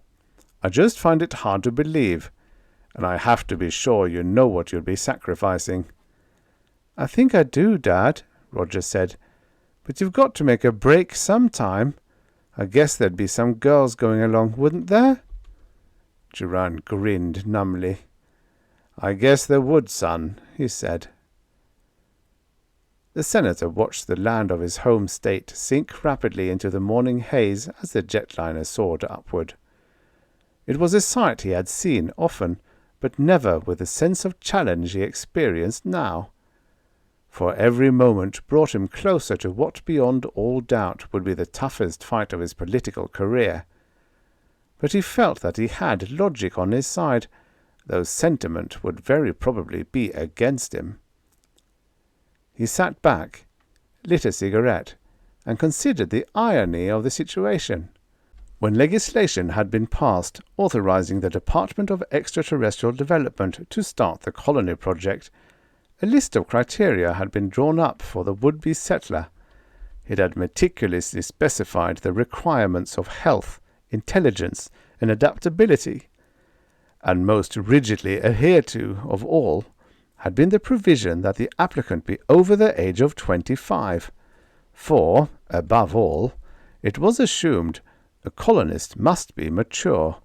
I just find it hard to believe, and I have to be sure you know what you'll be sacrificing." "I think I do, Dad," Roger said. "But you've got to make a break sometime. I guess there'd be some girls going along, wouldn't there?" Duran grinned numbly. "I guess there would, son," he said. The senator watched the land of his home state sink rapidly into the morning haze as the jetliner soared upward. It was a sight he had seen often, but never with the sense of challenge he experienced now. For every moment brought him closer to what beyond all doubt would be the toughest fight of his political career. But he felt that he had logic on his side, though sentiment would very probably be against him. He sat back, lit a cigarette, and considered the irony of the situation. When legislation had been passed authorizing the Department of Extraterrestrial Development to start the colony project, a list of criteria had been drawn up for the would-be settler. It had meticulously specified the requirements of health, intelligence, and adaptability, and most rigidly adhered to of all had been the provision that the applicant be over the age of 25, for, above all, it was assumed a colonist must be mature.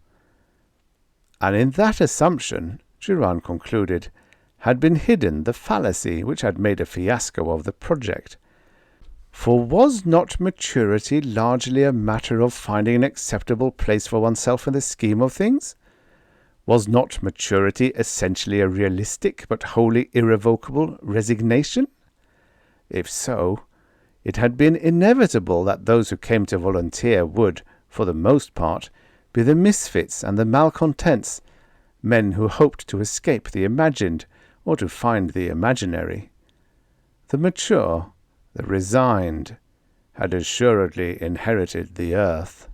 And in that assumption, Duran concluded, had been hidden the fallacy which had made a fiasco of the project. For was not maturity largely a matter of finding an acceptable place for oneself in the scheme of things? Was not maturity essentially a realistic but wholly irrevocable resignation? If so, it had been inevitable that those who came to volunteer would, for the most part, be the misfits and the malcontents, men who hoped to escape the imagined or to find the imaginary. The mature, the resigned, had assuredly inherited the earth.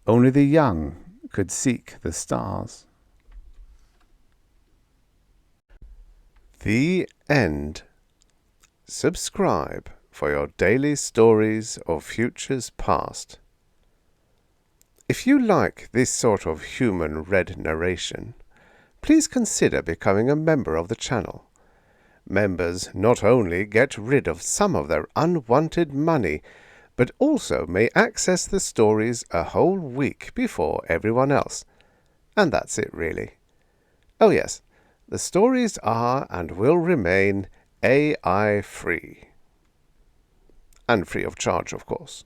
Only the young could seek the stars. The end. Subscribe for your daily stories of futures past. If you like this sort of human-read narration, please consider becoming a member of the channel. Members not only get rid of some of their unwanted money, but also may access the stories a whole week before everyone else. And that's it, really. Oh yes, the stories are and will remain AI-free. And free of charge, of course.